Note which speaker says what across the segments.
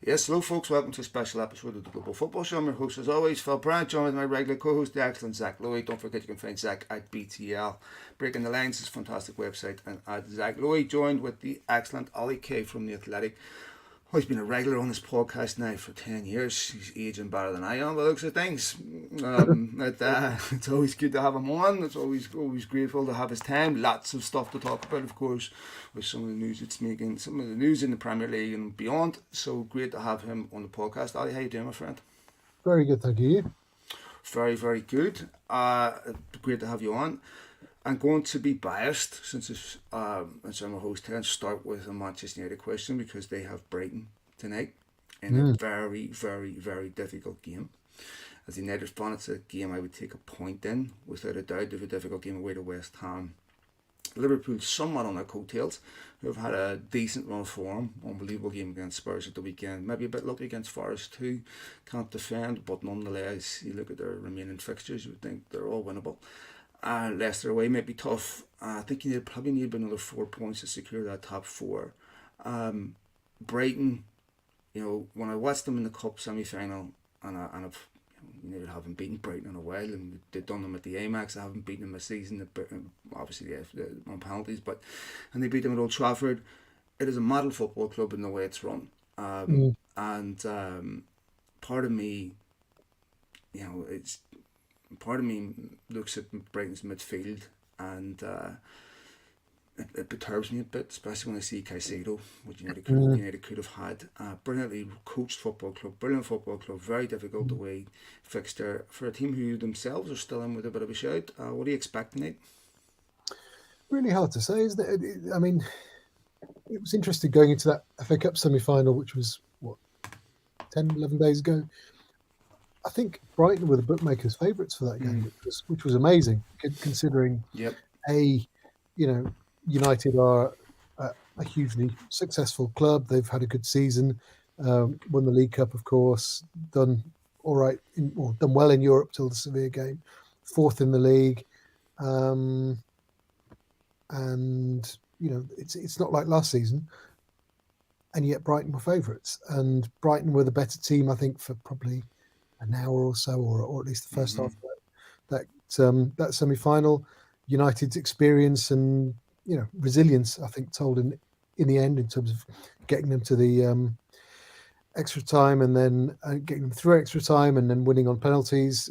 Speaker 1: Yes, hello folks, welcome to a special episode of the Global Football Show. I'm your host as always, Phil Bryant, joined with my regular co-host, the excellent Zach Lowy. Don't forget you can find Zach at BTL. Breaking the Lines is a fantastic website, and at Zach Lowy, joined with the excellent Oli Kay from The Athletic. Oh, he's been a regular on this podcast now for 10 years. He's aging better than I am by the looks of things. It's always good to have him on. It's always grateful to have his time. Lots of stuff to talk about, of course, with some of the news it's making, some of the news in the Premier League and beyond. So great to have him on the podcast. Ali, how you doing, my friend?
Speaker 2: Very good, thank you.
Speaker 1: Very, very good. Great to have you on. I'm going to be biased since I'm a host here and start with a Manchester United question because they have Brighton tonight in a very, very, very difficult game. As a United fan, it's a game I would take a point in without a doubt. They have a difficult game away to West Ham. Liverpool somewhat on their coattails, who have had a decent run of form. Unbelievable game against Spurs at the weekend. Maybe a bit lucky against Forest too. Can't defend, but nonetheless, you look at their remaining fixtures, you would think they're all winnable. Leicester away might be tough. I think you probably need another 4 points to secure that top four. Brighton, when I watched them in the Cup semi-final, and I've haven't beaten Brighton in a while, and they've done them at the Amex. I haven't beaten them this season, obviously on penalties, and they beat them at Old Trafford. It is a model football club in the way it's run, and part of me, it's part of me looks at Brighton's midfield and it perturbs me a bit, especially when I see Caicedo, which United could have had. Brilliantly coached football club, brilliant football club, very difficult away fixture for a team who themselves are still in with a bit of a shout. What do you expect tonight?
Speaker 2: Really hard to say, isn't it? I mean, it was interesting going into that FA Cup semi-final, which was, 10, 11 days ago. I think Brighton were the bookmakers' favourites for that game, which was amazing, considering,
Speaker 1: Yep.
Speaker 2: United are a hugely successful club. They've had a good season, won the League Cup, of course, done all right, done well in Europe till the Sevilla game, fourth in the league. And it's not like last season, and yet Brighton were favourites, and Brighton were the better team, I think, for probably an hour or so, or at least the first half of that semi-final. United's experience and resilience, I think, told in the end in terms of getting them to the extra time, and then getting them through extra time, and then winning on penalties.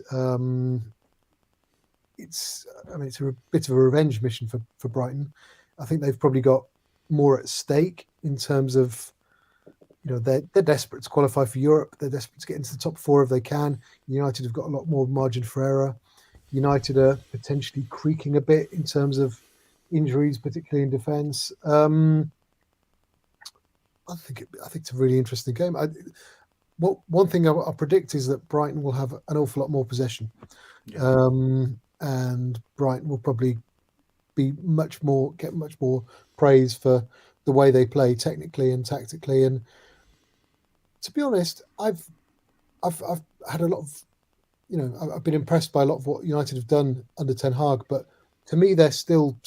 Speaker 2: It's a bit of a revenge mission for Brighton. I think they've probably got more at stake in terms of, they're desperate to qualify for Europe. They're desperate to get into the top four if they can. United have got a lot more margin for error. United are potentially creaking a bit in terms of injuries, particularly in defence. I think it's a really interesting game. One thing I predict is that Brighton will have an awful lot more possession, and Brighton will probably get much more praise for the way they play technically and tactically. And to be honest, I've had a lot of, I've been impressed by a lot of what United have done under Ten Hag, but to me, they're still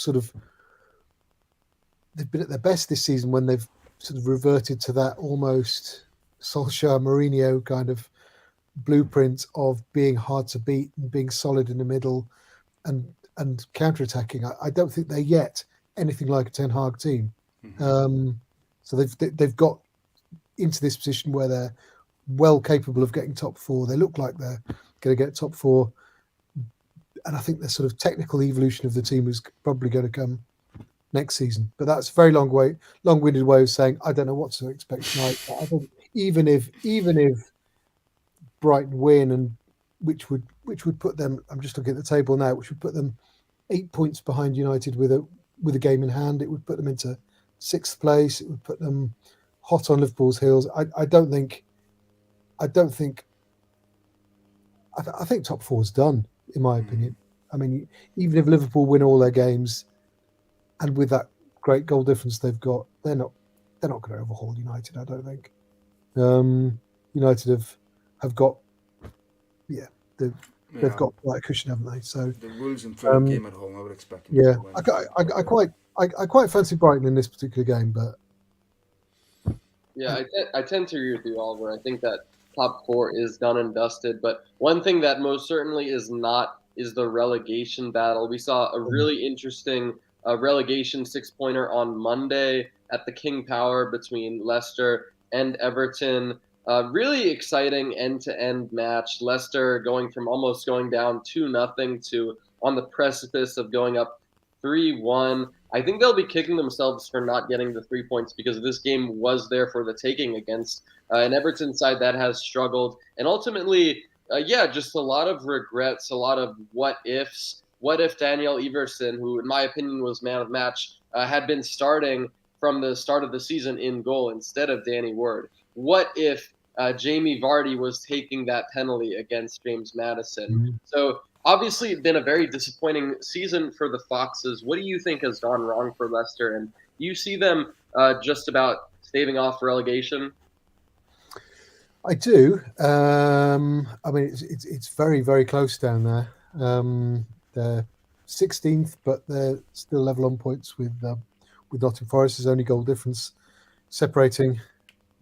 Speaker 2: they've been at their best this season when they've sort of reverted to that almost Solskjaer Mourinho kind of blueprint of being hard to beat and being solid in the middle and counter-attacking. I don't think they're yet anything like a Ten Hag team. So they've got into this position where they're well capable of getting top four. They look like they're going to get top four, and I think the sort of technical evolution of the team is probably going to come next season. But that's a very long-winded way of saying I don't know what to expect tonight. I think even if Brighton win, and which would put them, I'm just looking at the table now, which would put them 8 points behind United with a game in hand. It would put them into sixth place. It would put them hot on Liverpool's heels. I think top four is done, in my opinion. I mean, even if Liverpool win all their games, and with that great goal difference they've got, they're not going to overhaul United, I don't think. United have got, they've got quite a cushion, haven't they? So
Speaker 1: the rules in third game at home, I would expect them
Speaker 2: yeah,
Speaker 1: to win.
Speaker 2: I quite fancy Brighton in this particular game, but
Speaker 3: Yeah, I tend to agree with you, Oliver. I think that top four is done and dusted. But one thing that most certainly is not is the relegation battle. We saw a really interesting relegation six-pointer on Monday at the King Power between Leicester and Everton. Really exciting end-to-end match. Leicester going from almost going down 2-0 to on the precipice of going up 3-1. I think they'll be kicking themselves for not getting the 3 points because this game was there for the taking against an Everton side that has struggled. And ultimately, yeah, just a lot of regrets, a lot of what ifs. What if Daniel Everson, who in my opinion was man of match, had been starting from the start of the season in goal instead of Danny Ward? What if Jamie Vardy was taking that penalty against James Madison?
Speaker 2: Mm.
Speaker 3: So obviously been a very disappointing season for the Foxes. What do you think has gone wrong for Leicester? And you see them just about staving off relegation?
Speaker 2: I do. I mean, it's very, very close down there. They're 16th, but they're still level on points with Nottingham Forest. There's only goal difference separating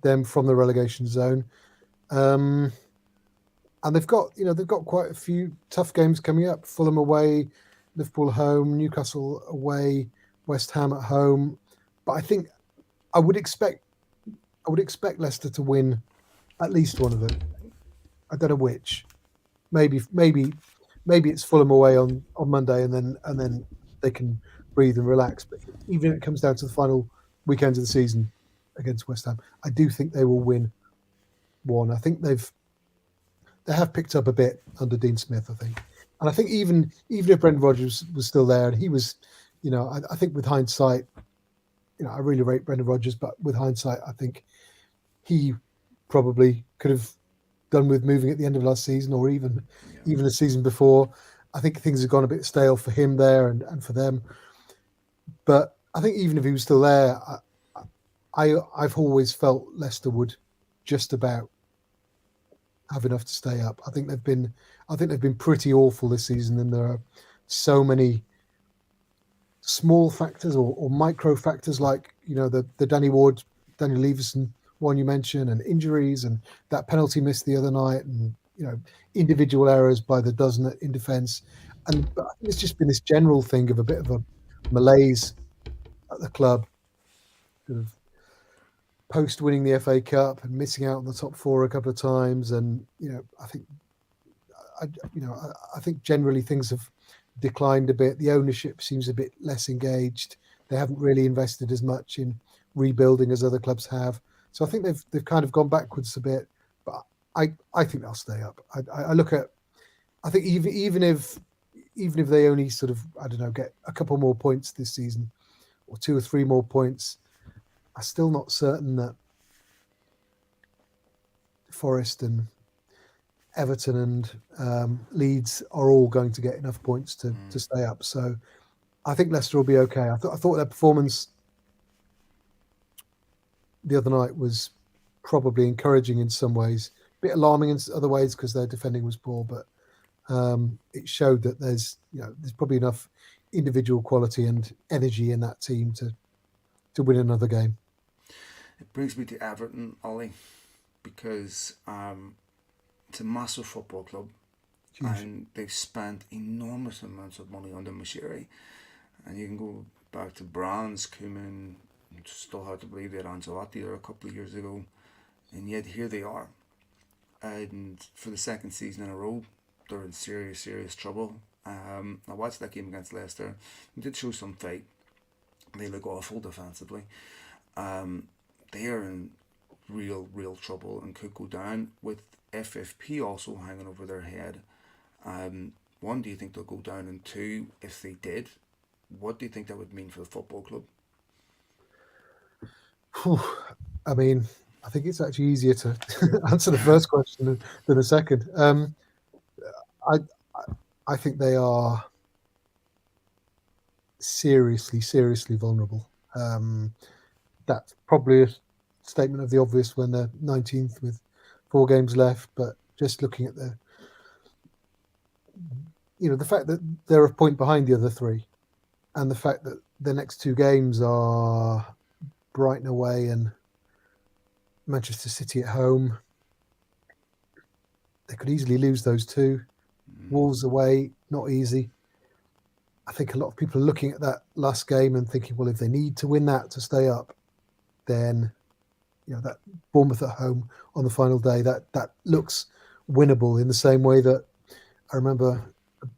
Speaker 2: them from the relegation zone. And they've got quite a few tough games coming up. Fulham away, Liverpool home, Newcastle away, West Ham at home. But I think I would expect Leicester to win at least one of them. I don't know which. Maybe it's Fulham away on Monday, and then they can breathe and relax. But even if it comes down to the final weekend of the season against West Ham, I do think they will win one. I think they have picked up a bit under Dean Smith, I think. And I think even if Brendan Rodgers was still there, and he was, I think with hindsight, I really rate Brendan Rodgers, but with hindsight, I think he probably could have done with moving at the end of last season or even the season before. I think things have gone a bit stale for him there and for them. But I think even if he was still there, I've always felt Leicester would just about have enough to stay up. I think they've been pretty awful this season, and there are so many small factors or micro factors like the Daniel Leverson one you mentioned, and injuries, and that penalty missed the other night, and individual errors by the dozen in defence, and I think it's just been this general thing of a bit of a malaise at the club, sort of post winning the FA Cup and missing out on the top four a couple of times, and I think generally things have declined a bit. The ownership seems a bit less engaged. They haven't really invested as much in rebuilding as other clubs have. So I think they've kind of gone backwards a bit. But I think they'll stay up. I think even if they only sort of, I don't know, get a couple more points this season or 2 or 3 more points, I'm still not certain that Forest and Everton and Leeds are all going to get enough points to stay up. So I think Leicester will be okay. I thought their performance the other night was probably encouraging in some ways, a bit alarming in other ways because their defending was poor, but it showed that there's probably enough individual quality and energy in that team to win another game.
Speaker 1: It brings me to Everton, Ollie, because it's a massive football club. Huge. And they've spent enormous amounts of money on the machinery. And you can go back to Brands, Koeman. It's still hard to believe they had Ancelotti there a couple of years ago. And yet here they are. And for the second season in a row, they're in serious, serious trouble. I watched that game against Leicester. They did show some fight. They look awful defensively. They are in real, real trouble and could go down with FFP also hanging over their head. One, do you think they'll go down? And two, if they did, what do you think that would mean for the football club?
Speaker 2: I mean, I think it's actually easier to answer the first question than the second. I think they are seriously, seriously vulnerable. That's probably a statement of the obvious when they're 19th with 4 games left, but just looking at the fact that they're a point behind the other 3, and the fact that the next 2 games are Brighton away and Manchester City at home. They could easily lose those two. Wolves away, not easy. I think a lot of people are looking at that last game and thinking, well, if they need to win that to stay up, then that Bournemouth at home on the final day, that looks winnable in the same way that I remember a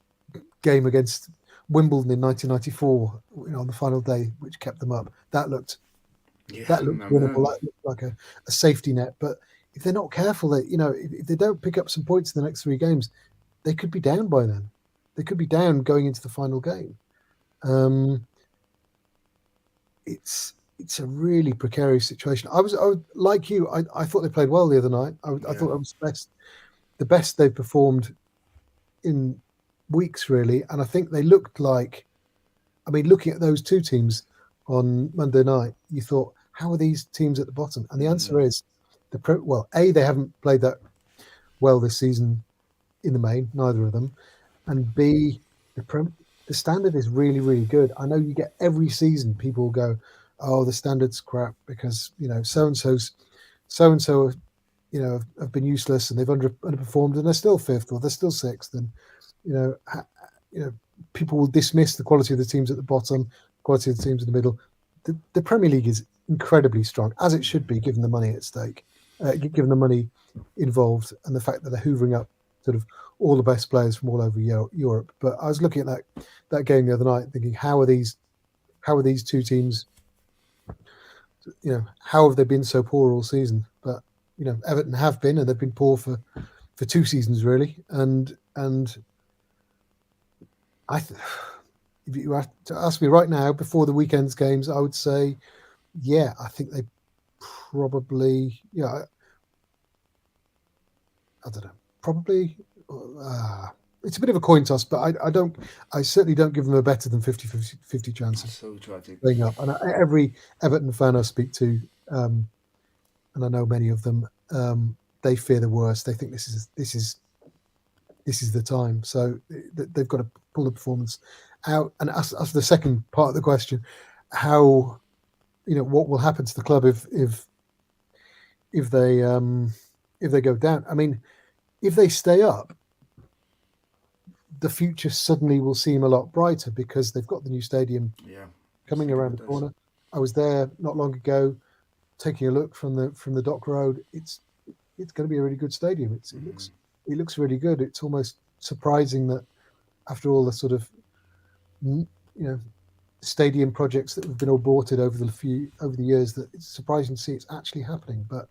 Speaker 2: game against Wimbledon in 1994 on the final day, which kept them up. That looked
Speaker 1: I remember
Speaker 2: winnable.
Speaker 1: that.
Speaker 2: That looked like a safety net. But if they're not careful, if they don't pick up some points in the next three games, they could be down by then. They could be down going into the final game. It's a really precarious situation. I was like you. I thought they played well the other night. I thought it was the best they performed in weeks, really. And I think they looked like. I mean, looking at those two teams on Monday night, you thought, how are these teams at the bottom? And the answer is, they haven't played that well this season in the main, neither of them, and B, the standard is really, really good. I know you get every season people will go, oh, the standard's crap because so and so have been useless and they've underperformed and they're still fifth or they're still sixth, and people will dismiss the quality of the teams at the bottom, quality of the teams in the middle. The Premier League is incredibly strong, as it should be, given the money at stake, given the money involved, and the fact that they're hoovering up sort of all the best players from all over Europe. But I was looking at that game the other night, thinking, how are these two teams? How have they been so poor all season? But Everton have been, and they've been poor for two seasons really. And if you have to ask me right now, before the weekend's games, I would say, I think they probably, I don't know, probably. It's a bit of a coin toss, but I certainly don't give them a better than 50 chance of
Speaker 1: So tragic.
Speaker 2: staying up. And every Everton fan I speak to, and I know many of them, they fear the worst. They think this is the time. So they've got to pull the performance out. And as the second part of the question, how, what will happen to the club if they go down? I mean, if they stay up, the future suddenly will seem a lot brighter because they've got the new stadium coming around the corner. I was there not long ago, taking a look from the Dock Road. It's going to be a really good stadium. It looks really good. It's almost surprising that after all the sort of stadium projects that have been aborted over the years, that it's surprising to see it's actually happening. But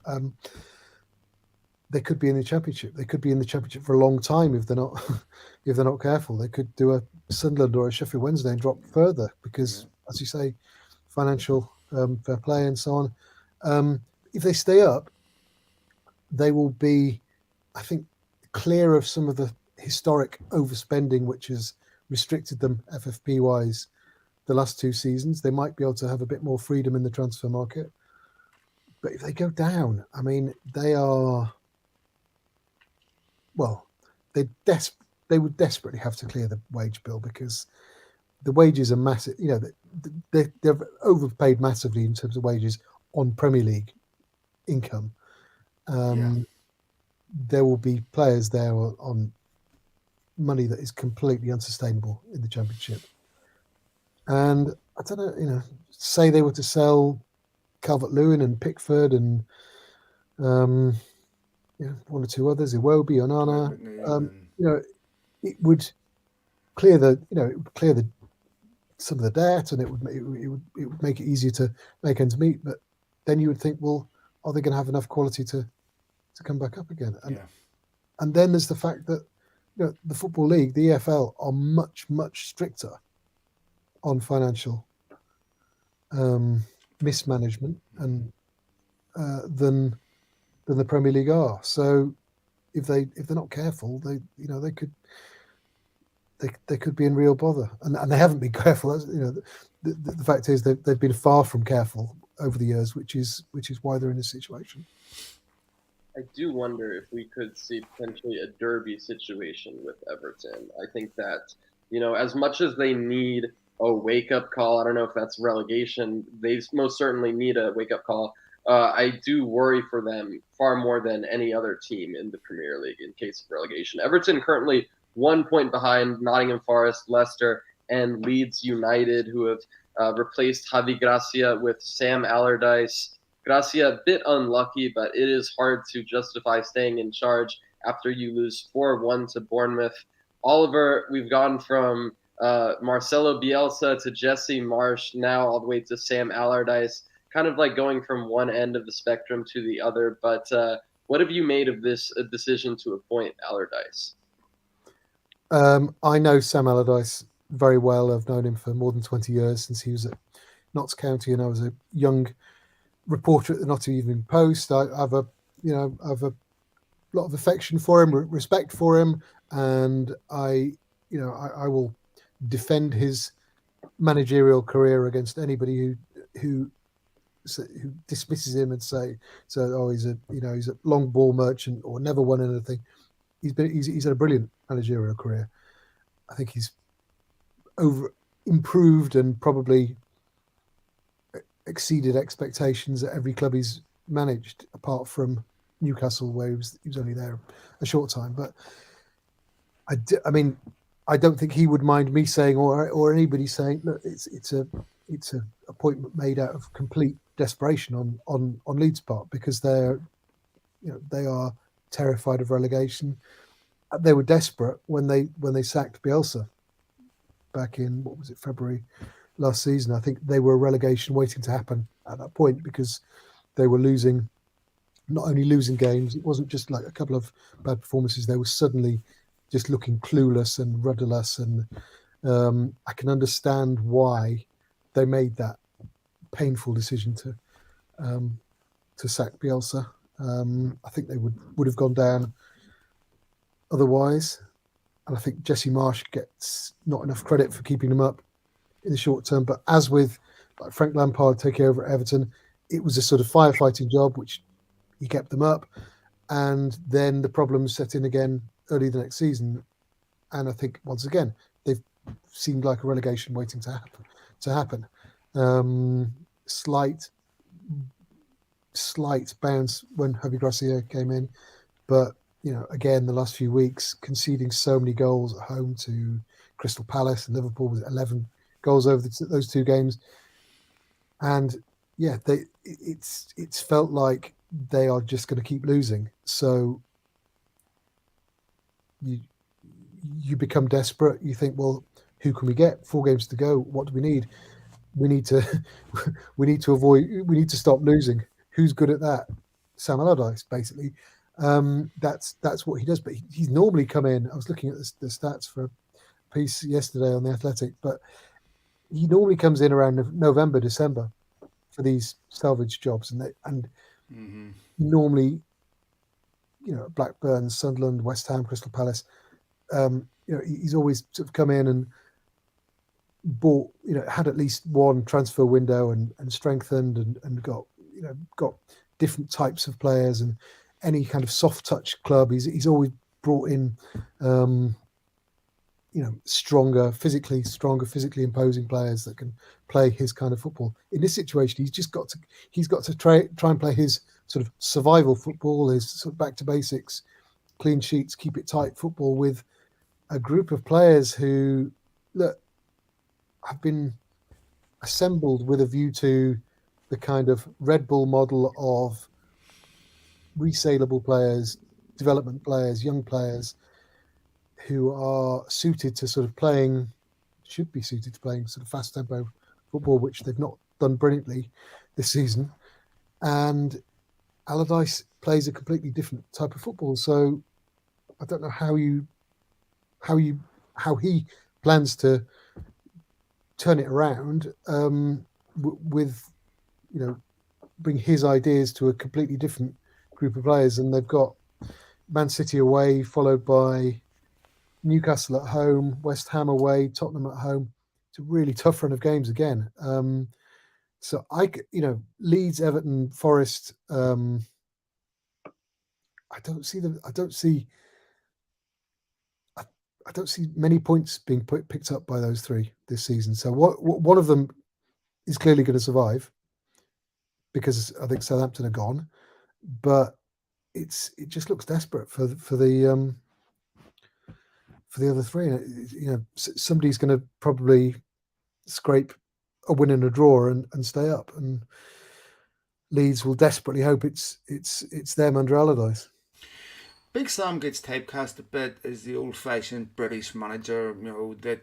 Speaker 2: they could be in the championship. They could be in the championship for a long time if they're not careful. They could do a Sunderland or a Sheffield Wednesday and drop further because, as you say, financial fair play and so on. If they stay up, they will be, I think, clear of some of the historic overspending which has restricted them FFP wise the last two seasons. They might be able to have a bit more freedom in the transfer market. But if they go down, I mean, they are. Well, they would desperately have to clear the wage bill because the wages are massive. They've overpaid massively in terms of wages on Premier League income. There will be players there on money that is completely unsustainable in the Championship. And I don't know, say they were to sell Calvert-Lewin and Pickford and one or two others, Iwobi, Onana, it would clear some of the debt, and it would make it easier to make ends meet. But then you would think, well, are they going to have enough quality to come back up again? And then there's the fact that the Football League, the EFL, are much, much stricter on financial mismanagement and than the Premier League are. So if they're not careful, they could be in real bother, and they haven't been careful. The fact is they've been far from careful over the years, which is why they're in this situation.
Speaker 3: I do wonder if we could see potentially a derby situation with Everton. I think that, as much as they need a wake-up call, I don't know if that's relegation, they most certainly need a wake-up call. I do worry for them far more than any other team in the Premier League in case of relegation. Everton currently 1 point behind Nottingham Forest, Leicester, and Leeds United, who have replaced Javi Gracia with Sam Allardyce. Gracia a bit unlucky, but it is hard to justify staying in charge after you lose 4-1 to Bournemouth. Oliver, we've gone from Marcelo Bielsa to Jesse Marsch, now all the way to Sam Allardyce, kind of like going from one end of the spectrum to the other. But what have you made of this decision to appoint Allardyce?
Speaker 2: I know Sam Allardyce very well. I've known him for more than 20 years, since he was at Notts County and I was a young reporter at the Nottingham Evening Post. I have a lot of affection for him, respect for him, and I will defend his managerial career against anybody who dismisses him and say, oh, he's a long ball merchant or never won anything. He's had a brilliant managerial career. I think he's improved and probably exceeded expectations at every club he's managed, apart from Newcastle, where he was only there a short time. But I mean, I don't think he would mind me saying, or anybody saying, look, it's a appointment made out of complete desperation on Leeds' part, because they are terrified of relegation. They were desperate when they sacked Bielsa back in, what was it, February last season. I think they were relegation waiting to happen at that point, because they were not only losing games, it wasn't just like a couple of bad performances. They were suddenly just looking clueless and rudderless, and I can understand why they made that painful decision to sack Bielsa. I think they would have gone down otherwise, and I think Jesse Marsch gets not enough credit for keeping them up in the short term. But as with like Frank Lampard taking over at Everton, it was a sort of firefighting job, which he kept them up, and then the problems set in again early the next season. And I think once again they've seemed like a relegation waiting to happen. Slight bounce when Javi Gracia came in, but again, the last few weeks conceding so many goals at home to Crystal Palace and Liverpool, with 11 goals over those two games, and yeah, it's felt like they are just going to keep losing. So you become desperate. You think, well, who can we get? 4 games to go. What do we need? We need to stop losing. Who's good at that? Sam Allardyce, basically. That's what he does. But he's normally come in. I was looking at the stats for a piece yesterday on The Athletic, but he normally comes in around November, December for these salvage jobs, and normally, Blackburn, Sunderland, West Ham, Crystal Palace. He's always sort of come in and bought, had at least one transfer window and strengthened and got different types of players, and any kind of soft touch club, he's always brought in stronger, physically imposing players that can play his kind of football. In this situation, he's got to try and play his sort of survival football, his sort of back to basics, clean sheets, keep it tight football, with a group of players who have been assembled with a view to the kind of Red Bull model of resaleable players, development players, young players who are suited to should be suited to playing sort of fast tempo football, which they've not done brilliantly this season. And Allardyce plays a completely different type of football. So I don't know how he plans to turn it around, with bring his ideas to a completely different group of players. And they've got Man City away, followed by Newcastle at home, West Ham away, Tottenham at home. It's a really tough run of games again. So Leeds, Everton, Forest. I don't see many points being picked up by those three this season. So one of them is clearly going to survive, because I think Southampton are gone. But it just looks desperate for the other three. Somebody's going to probably scrape a win and a draw and stay up, and Leeds will desperately hope it's them under Allardyce.
Speaker 1: Big Sam gets typecast a bit as the old-fashioned British manager, that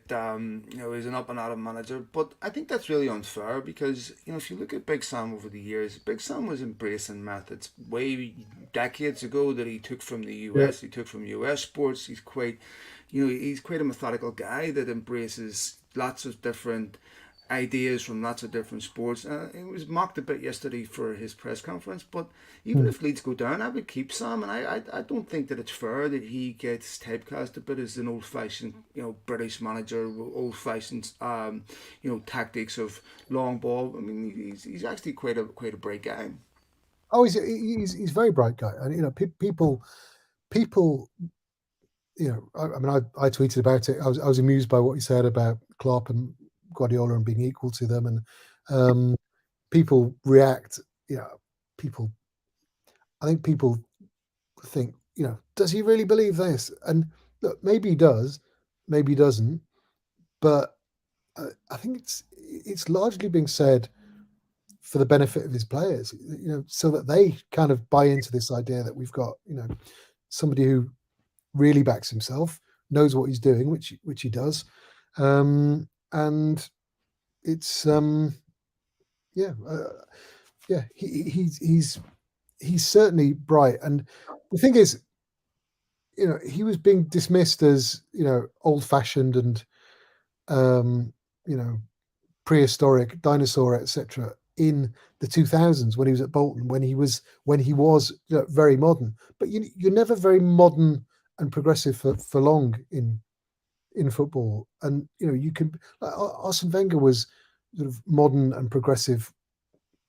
Speaker 1: is an up-and-out manager. But I think that's really unfair because if you look at Big Sam over the years, Big Sam was embracing methods way decades ago that he took from the US. He took from US sports. He's quite a methodical guy that embraces lots of different ideas from lots of different sports. It was mocked a bit yesterday for his press conference, but even if Leeds go down, I would keep Sam, and I don't think that it's fair that he gets typecast a bit as an old-fashioned British manager, old-fashioned tactics of long ball. I mean, he's actually quite a bright guy.
Speaker 2: Oh, he's a very bright guy, and people. I tweeted about it. I was amused by what he said about Klopp and Guardiola and being equal to them, and people react. I think people think, does he really believe this? And look, maybe he does, maybe he doesn't, but I think it's largely being said for the benefit of his players, so that they kind of buy into this idea that we've got, somebody who really backs himself, knows what he's doing, which he does, and it's he's certainly bright. And the thing is, he was being dismissed as old-fashioned and prehistoric, dinosaur, etc. in the 2000s when he was at Bolton, when he was very modern. But you're never very modern and progressive for long in football. And you can, like, Arsene Wenger was sort of modern and progressive,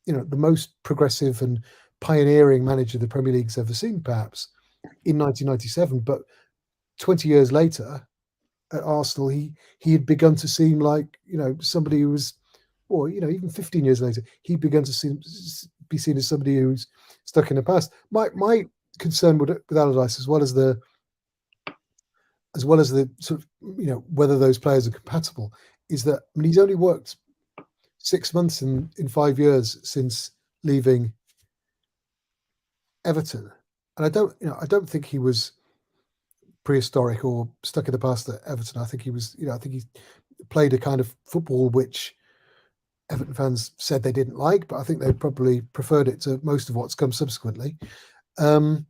Speaker 2: the most progressive and pioneering manager the Premier League's ever seen, perhaps, in 1997. But 20 years later at Arsenal, he had begun to seem like somebody who was, or even 15 years later, he'd begun to be seen as somebody who's stuck in the past. My concern with Allardyce, as well as the sort of whether those players are compatible, is that he's only worked 6 months in 5 years since leaving Everton, and I don't think he was prehistoric or stuck in the past at Everton. I think he was, I think he played a kind of football which Everton fans said they didn't like, but I think they probably preferred it to most of what's come subsequently. But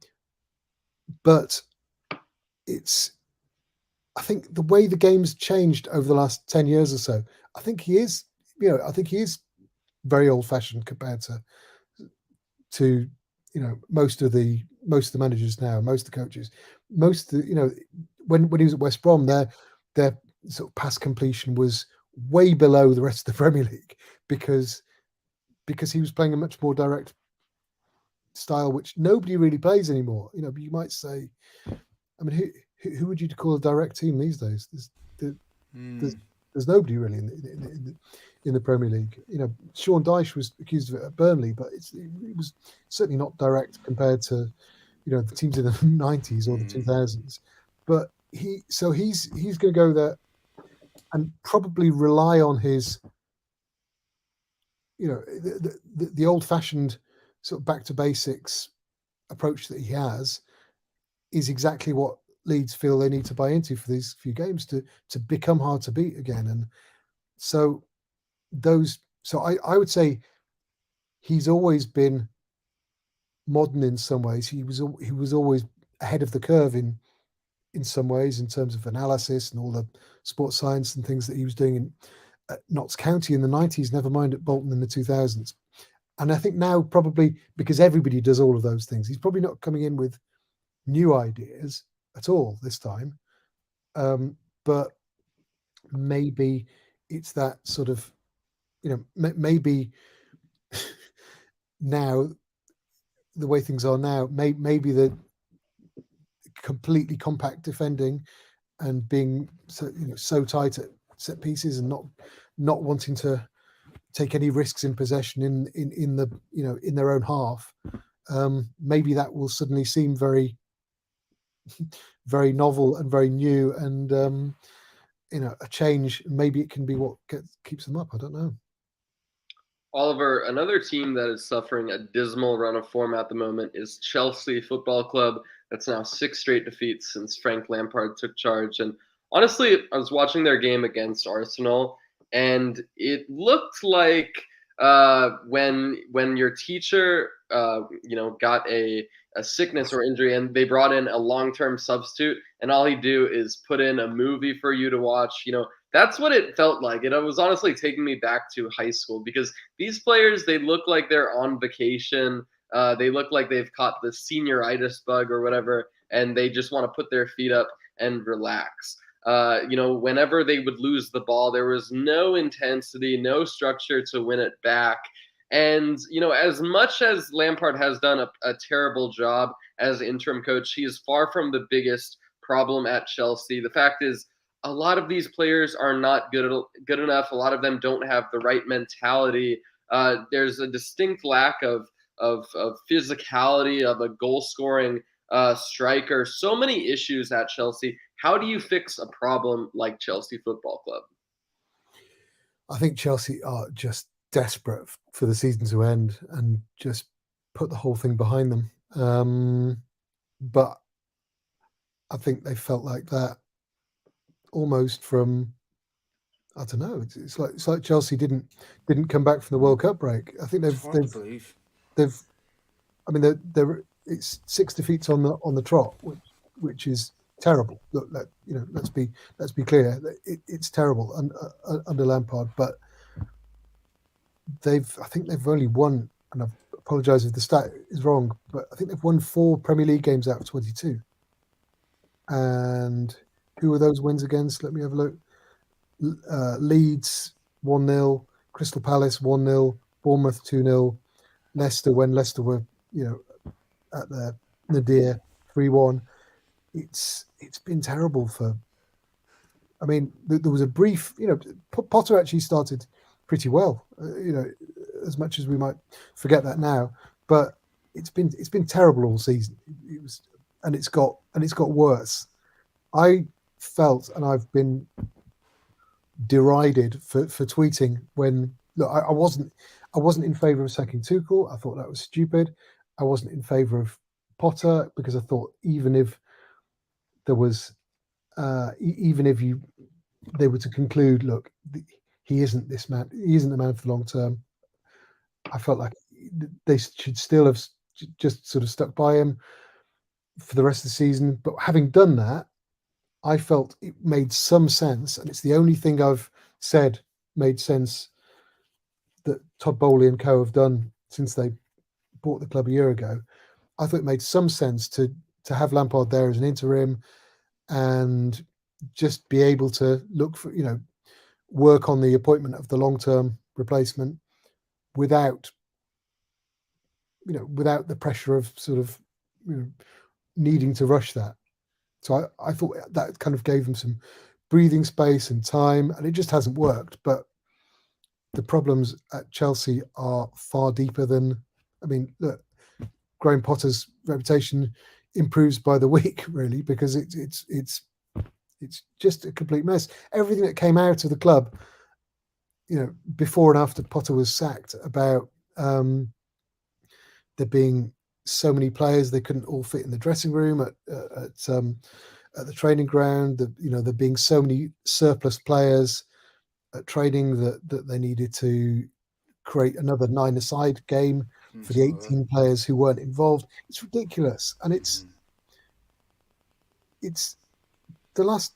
Speaker 2: I think the way the game's changed over the last 10 years or so, I think he is very old-fashioned compared to most of the managers now, most of the coaches, when he was at West Brom, their sort of pass completion was way below the rest of the Premier League because he was playing a much more direct style, which nobody really plays anymore. But you might say, I mean, who would you call a direct team these days? There's nobody really in the Premier League. Sean Dyche was accused of it at Burnley, but it was certainly not direct compared to the teams in the 90s or the 2000s. But he's going to go there and probably rely on his the old-fashioned sort of back to basics approach that he has is exactly what Leeds feel they need to buy into for these few games to become hard to beat again. And so I would say he's always been modern in some ways. He was always ahead of the curve in some ways in terms of analysis and all the sports science and things that he was doing at Notts County in the 90s, never mind at Bolton in the 2000s. And I think now, probably because everybody does all of those things, he's probably not coming in with new ideas at all this time. But maybe it's that sort of, maybe now, the way things are now, maybe the completely compact defending and being so tight at set pieces and not wanting to take any risks in possession in the in their own half, maybe that will suddenly seem very very novel and very new, and a change. Maybe it can be what keeps them up. I don't know.
Speaker 3: Oliver, another team that is suffering a dismal run of form at the moment is Chelsea Football Club. That's now 6 straight defeats since Frank Lampard took charge. And honestly, I was watching their game against Arsenal, and it looked like when your teacher got a sickness or injury, and they brought in a long-term substitute, and all he do is put in a movie for you to watch. That's what it felt like. It was honestly taking me back to high school, because these players, they look like they're on vacation. They look like they've caught the senioritis bug or whatever, and they just want to put their feet up and relax. Whenever they would lose the ball, there was no intensity, no structure to win it back. And, as much as Lampard has done a terrible job as interim coach, he is far from the biggest problem at Chelsea. The fact is, a lot of these players are not good enough. A lot of them don't have the right mentality. There's a distinct lack of physicality, of a goal-scoring striker. So many issues at Chelsea. How do you fix a problem like Chelsea Football Club?
Speaker 2: I think Chelsea are just desperate for the season to end and just put the whole thing behind them. But I think they felt like that almost from, I don't know. It's like Chelsea didn't come back from the World Cup break. I think they've. I mean, it's 6 defeats on the trot, which is terrible. Look, let's be clear. It's terrible under Lampard, but I think they've only won, and I apologise if the stat is wrong, but I think they've won 4 Premier League games out of 22. And who are those wins against? Let me have a look. Leeds 1-0, Crystal Palace 1-0, Bournemouth 2-0, Leicester, when Leicester were at the nadir, 3-1. It's been terrible for. I mean, there was a brief. Potter actually started pretty well. As much as we might forget that now, but it's been terrible all season. And it's got worse. I felt, and I've been derided for tweeting when I wasn't in favour of sacking Tuchel. I thought that was stupid. I wasn't in favour of Potter because I thought even if there was, even if they were to conclude, look, he isn't this man. He isn't the man for the long term. I felt like they should still have just sort of stuck by him for the rest of the season. But having done that, I felt it made some sense, and it's the only thing I've said made sense that Todd Bowley and co have done since they bought the club a year ago. I thought it made some sense to have Lampard there as an interim and just be able to look for, work on the appointment of the long-term replacement without the pressure of sort of needing to rush that. So I thought that kind of gave them some breathing space and time, and it just hasn't worked. But the problems at Chelsea are far deeper than. I mean, look, Graham Potter's reputation improves by the week, really, because it's just a complete mess. Everything that came out of the club, before and after Potter was sacked, about there being so many players they couldn't all fit in the dressing room at the training ground. There being so many surplus players at training that they needed to create another 9-a-side game for the 18 players who weren't involved. It's ridiculous, and it's the last.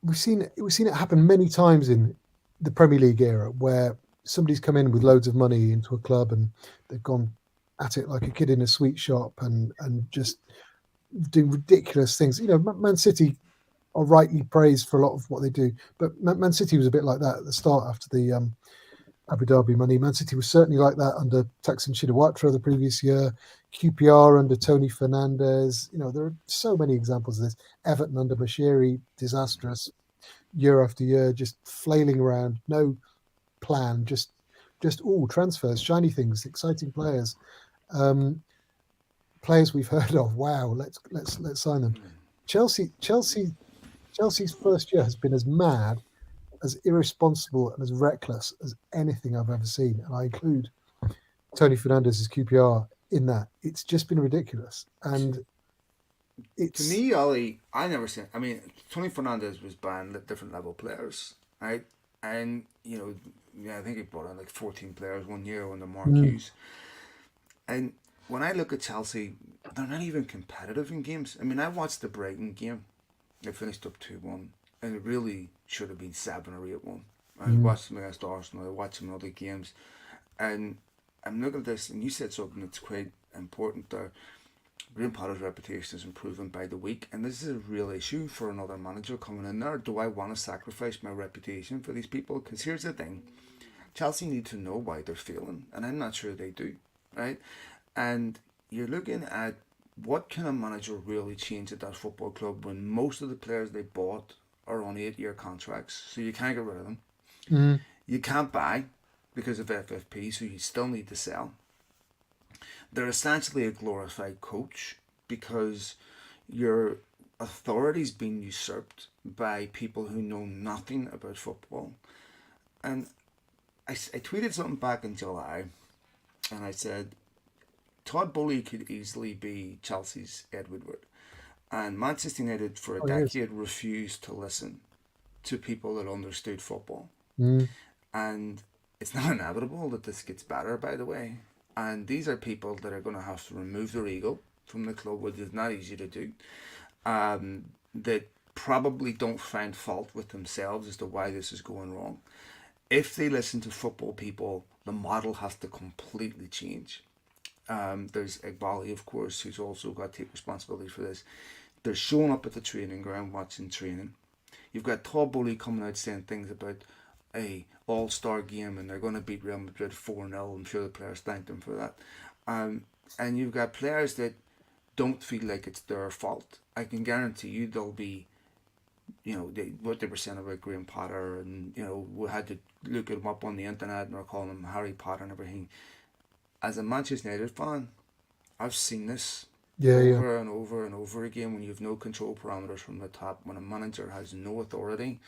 Speaker 2: We've seen it happen many times in the Premier League era where somebody's come in with loads of money into a club and they've gone at it like a kid in a sweet shop and just doing ridiculous things. Man City are rightly praised for a lot of what they do, but Man City was a bit like that at the start after the Abu Dhabi money. Man City was certainly like that under Thaksin Shinawatra the previous year, QPR under Tony Fernandez. There are so many examples of this. Everton under Bashiri, disastrous. year after year, just flailing around, no plan, just all transfers, shiny things, exciting players, players we've heard of. Wow, let's sign them. Chelsea's first year has been as mad, as irresponsible, and as reckless as anything I've ever seen, and I include Tony Fernandez's QPR in that. It's just been ridiculous, and
Speaker 1: To me, Ollie, I never seen. I mean, Tony Fernandez was buying different level players, right? And yeah, I think he brought in like 14 players one year on the Marquis. And when I look at Chelsea, they're not even competitive in games. I mean, I watched the Brighton game. They finished up 2-1, and it really should have been 7 or 8-1. I watched them against Arsenal. I watched them in other games, and I'm looking at this, and you said something that's quite important there. Graham Potter's reputation is improving by the week, and this is a real issue for another manager coming in there. Do I want to sacrifice my reputation for these people? Because here's the thing: Chelsea need to know why they're failing, and I'm not sure they do, right? And you're looking at what can a manager really change at that football club when most of the players they bought are on 8-year contracts, so you can't get rid of them. You can't buy because of FFP, so you still need to sell. They're essentially a glorified coach because your authority's been usurped by people who know nothing about football. And I tweeted something back in July, and I said, Todd Bowley could easily be Chelsea's Ed Woodward. And Manchester United for a decade refused to listen to people that understood football. And it's not inevitable that this gets better, by the way. And these are people that are going to have to remove their ego from the club, which is not easy to do. That probably don't find fault with themselves as to why this is going wrong. If they listen to football people, the model has to completely change. There's Igbali, of course, who's also got to take responsibility for this. They're showing up at the training ground, watching training. You've got Todd Bowley coming out saying things about a all-star game and they're going to beat Real Madrid 4-0. I'm sure the players thanked them for that. And you've got players that don't feel like it's their fault. I can guarantee you they'll be, what they were saying about Graham Potter, and we had to look him up on the internet and we're calling him Harry Potter and everything. As a Manchester United fan, I've seen this over and over and over again when you have no control parameters from the top, when a manager has no authority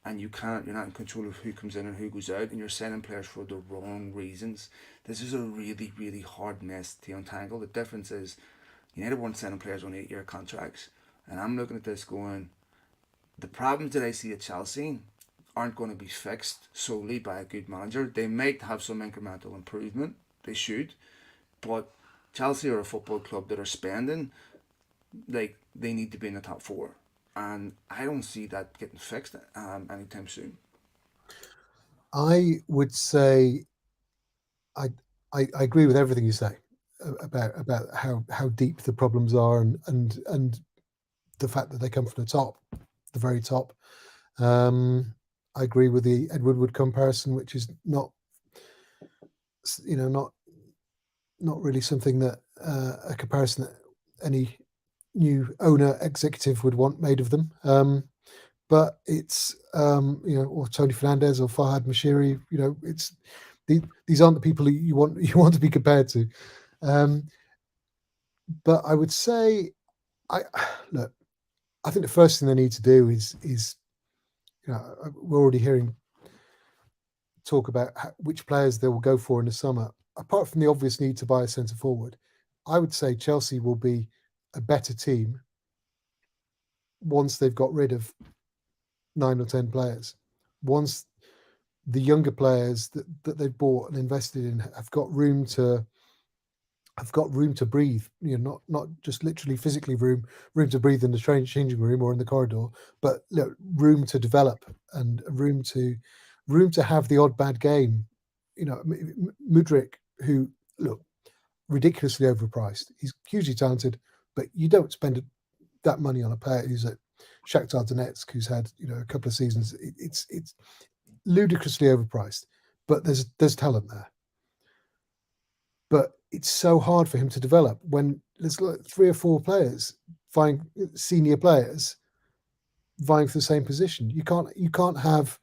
Speaker 1: and you're not in control of who comes in and who goes out, and you're signing players for the wrong reasons. This is a really, really hard mess to untangle. The difference is United weren't signing players on 8-year contracts, and I'm looking at this going, the problems that I see at Chelsea aren't going to be fixed solely by a good manager. They might have some incremental improvement. They should, but Chelsea are a football club that are spending like they need to be in the top 4, and I don't see that getting fixed anytime soon.
Speaker 2: I would say I agree with everything you say about how deep the problems are, and the fact that they come from the top, the very top. I agree with the Ed Woodward comparison, which is not not really something that a comparison that any new owner executive would want made of them. But it's or Tony Fernandez or Farhad Mashiri. It's these aren't the people you want to be compared to. But I would say, I think the first thing they need to do is we're already hearing talk about which players they will go for in the summer. Apart from the obvious need to buy a centre forward, I would say Chelsea will be a better team once they've got rid of 9 or 10 players. Once the younger players that they've bought and invested in have got room to breathe, not just literally physically room to breathe in the changing room or in the corridor, but room to develop and room to have the odd bad game. Mudryk, who ridiculously overpriced. He's hugely talented, but you don't spend that money on a player who's at Shakhtar Donetsk, who's had a couple of seasons. It's ludicrously overpriced, but there's talent there. But it's so hard for him to develop when there's 3 or 4 players, fine senior players, vying for the same position. You can't have,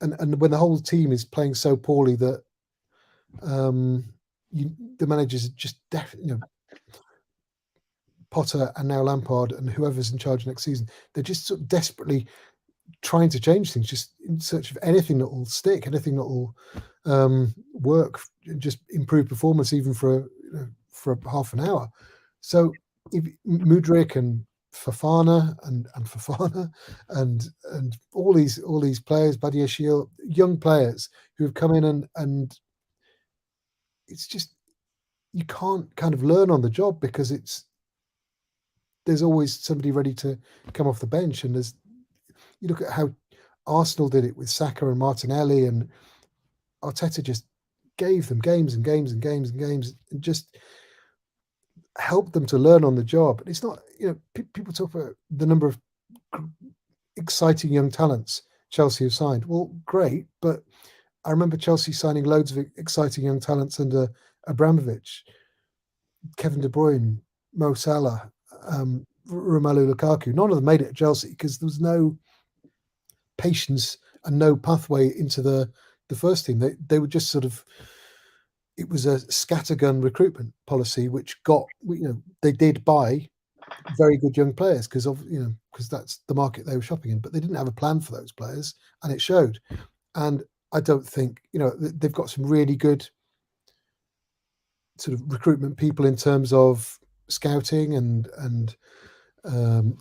Speaker 2: and when the whole team is playing so poorly that the managers just Potter and now Lampard and whoever's in charge next season, they're just sort of desperately trying to change things, just in search of anything that will stick, anything that will work, just improve performance even for half an hour. So if Mudryk and Fofana and all these players, Badiashile, young players who have come in and it's just, you can't kind of learn on the job because there's always somebody ready to come off the bench. And you look at how Arsenal did it with Saka and Martinelli, and Arteta just gave them games and games and games and games and just helped them to learn on the job. And it's not, people talk about the number of exciting young talents Chelsea have signed. Well, great, but I remember Chelsea signing loads of exciting young talents under Abramovich, Kevin De Bruyne, Mo Salah, Romelu Lukaku. None of them made it at Chelsea because there was no patience and no pathway into the first team. They were just sort of, it was a scattergun recruitment policy, which got, they did buy very good young players because that's the market they were shopping in, but they didn't have a plan for those players, and it showed. And I don't think, they've got some really good sort of recruitment people in terms of scouting and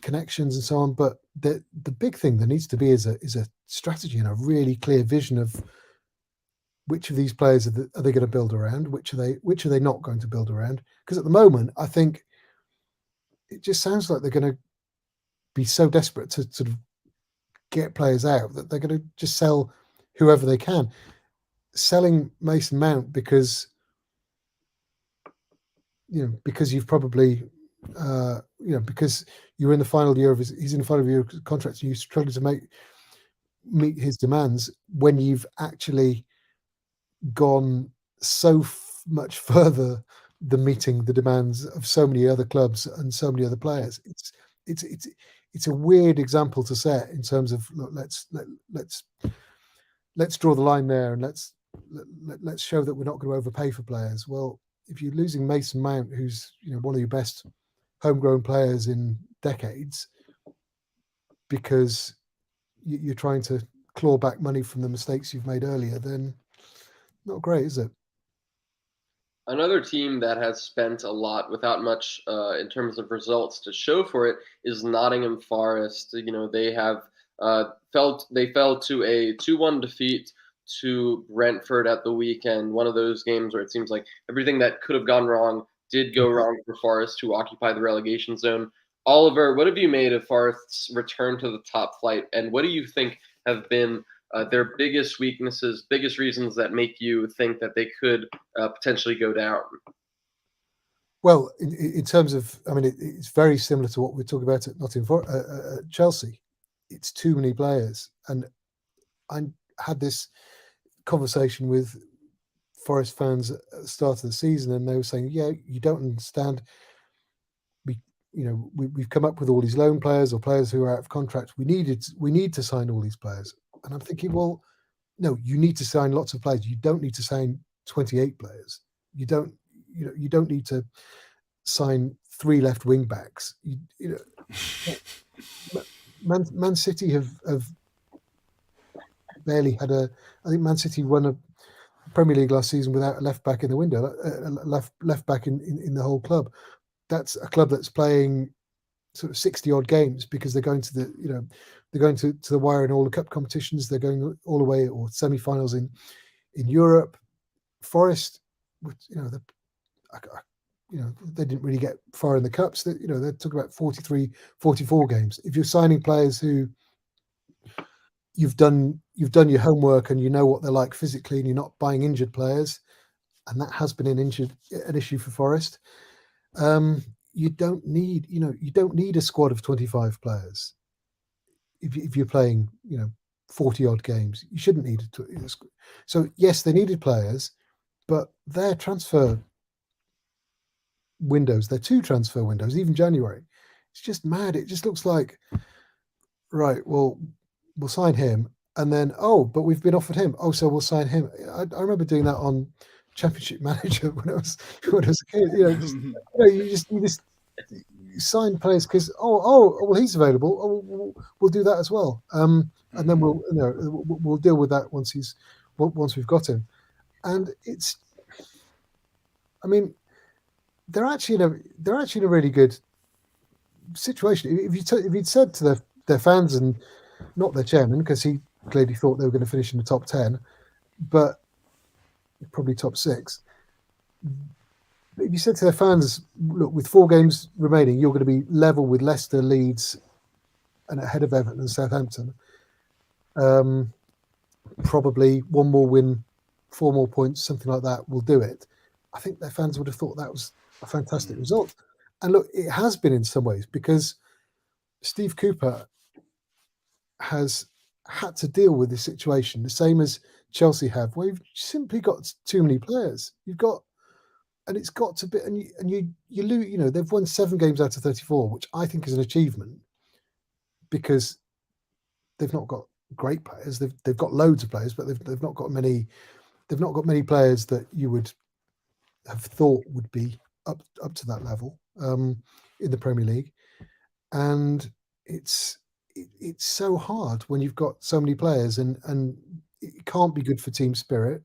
Speaker 2: connections and so on. But the big thing there needs to be is a strategy and a really clear vision of which of these players are they going to build around, which are they not going to build around. Because at the moment, I think it just sounds like they're going to be so desperate to sort of get players out that they're going to just sell whoever they can. Selling Mason Mount because you've probably because you're in the final year of he's in the final year of his contract, and you're struggling to meet his demands when you've actually gone so much further than meeting the demands of so many other clubs and so many other players. It's a weird example to set in terms of, look, let's draw the line there and let's show that we're not going to overpay for players. Well, if you're losing Mason Mount, who's one of your best homegrown players in decades, because you're trying to claw back money from the mistakes you've made earlier, then not great, is it?
Speaker 3: Another team that has spent a lot without much in terms of results to show for it is Nottingham Forest. They have fell to a 2-1 defeat to Brentford at the weekend. One of those games where it seems like everything that could have gone wrong did go wrong for Forest, who occupy the relegation zone. Oliver, what have you made of Forest's return to the top flight, and what do you think have been their biggest weaknesses, biggest reasons that make you think that they could potentially go down?
Speaker 2: Well, in terms of, it's very similar to what we're talking about at Chelsea. It's too many players, and I had this conversation with Forest fans at the start of the season, and they were saying, "Yeah, you don't understand. We've come up with all these loan players or players who are out of contract. We need to sign all these players." And I'm thinking, well, no, you need to sign lots of players. You don't need to sign 28 players. You don't need to sign 3 left wing backs. Man City have barely had I think Man City won a Premier League last season without a left back in the window, left back in the whole club. That's a club that's playing sort of 60 odd games because they're going to the wire in all the cup competitions. They're going all the way, or semi-finals in Europe. Forest, they didn't really get far in the cups. They took about 43, 44 games. If you're signing players who you've done your homework and you know what they're like physically, and you're not buying injured players, and that has been an issue for Forest. You don't need a squad of 25 players. If you're playing 40 odd games, you shouldn't need it. So yes, they needed players, but their transfer windows, their 2 transfer windows, even January, it's just mad. It just looks like right, well, we'll sign him. And then, oh, but we've been offered him. Oh, so we'll sign him. I remember doing that on Championship Manager when I was a kid. You sign players because well, he's available. Oh, we'll do that as well. And then we'll deal with that once we've got him. And it's, I mean, they're actually in a really good situation. If you'd said to their fans and not their chairman, because he clearly thought they were going to finish in the top 10, but probably top 6. But if you said to their fans, look, with 4 games remaining, you're going to be level with Leicester, Leeds, and ahead of Everton and Southampton. Probably one more win, 4 more points, something like that will do it. I think their fans would have thought that was a fantastic result. And look, it has been in some ways, because Steve Cooper has had to deal with this situation, the same as Chelsea have, where you've simply got too many players. And it's got to be, and you lose. They've won 7 games out of 34, which I think is an achievement, because they've not got great players. They've got loads of players, but they've not got many. They've not got many players that you would have thought would be up to that level in the Premier League. And it's so hard when you've got so many players, and it can't be good for team spirit,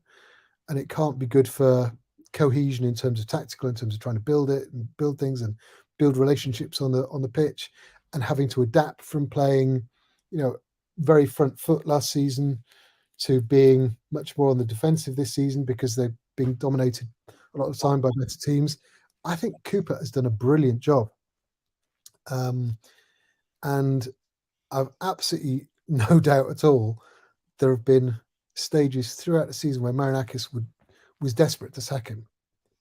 Speaker 2: and it can't be good for cohesion in terms of tactical, in terms of trying to build things and build relationships on the pitch, and having to adapt from playing, very front foot last season to being much more on the defensive this season, because they've been dominated a lot of the time by better teams. I think Cooper has done a brilliant job. And I've absolutely no doubt at all there have been stages throughout the season where Marinakis was desperate to sack him,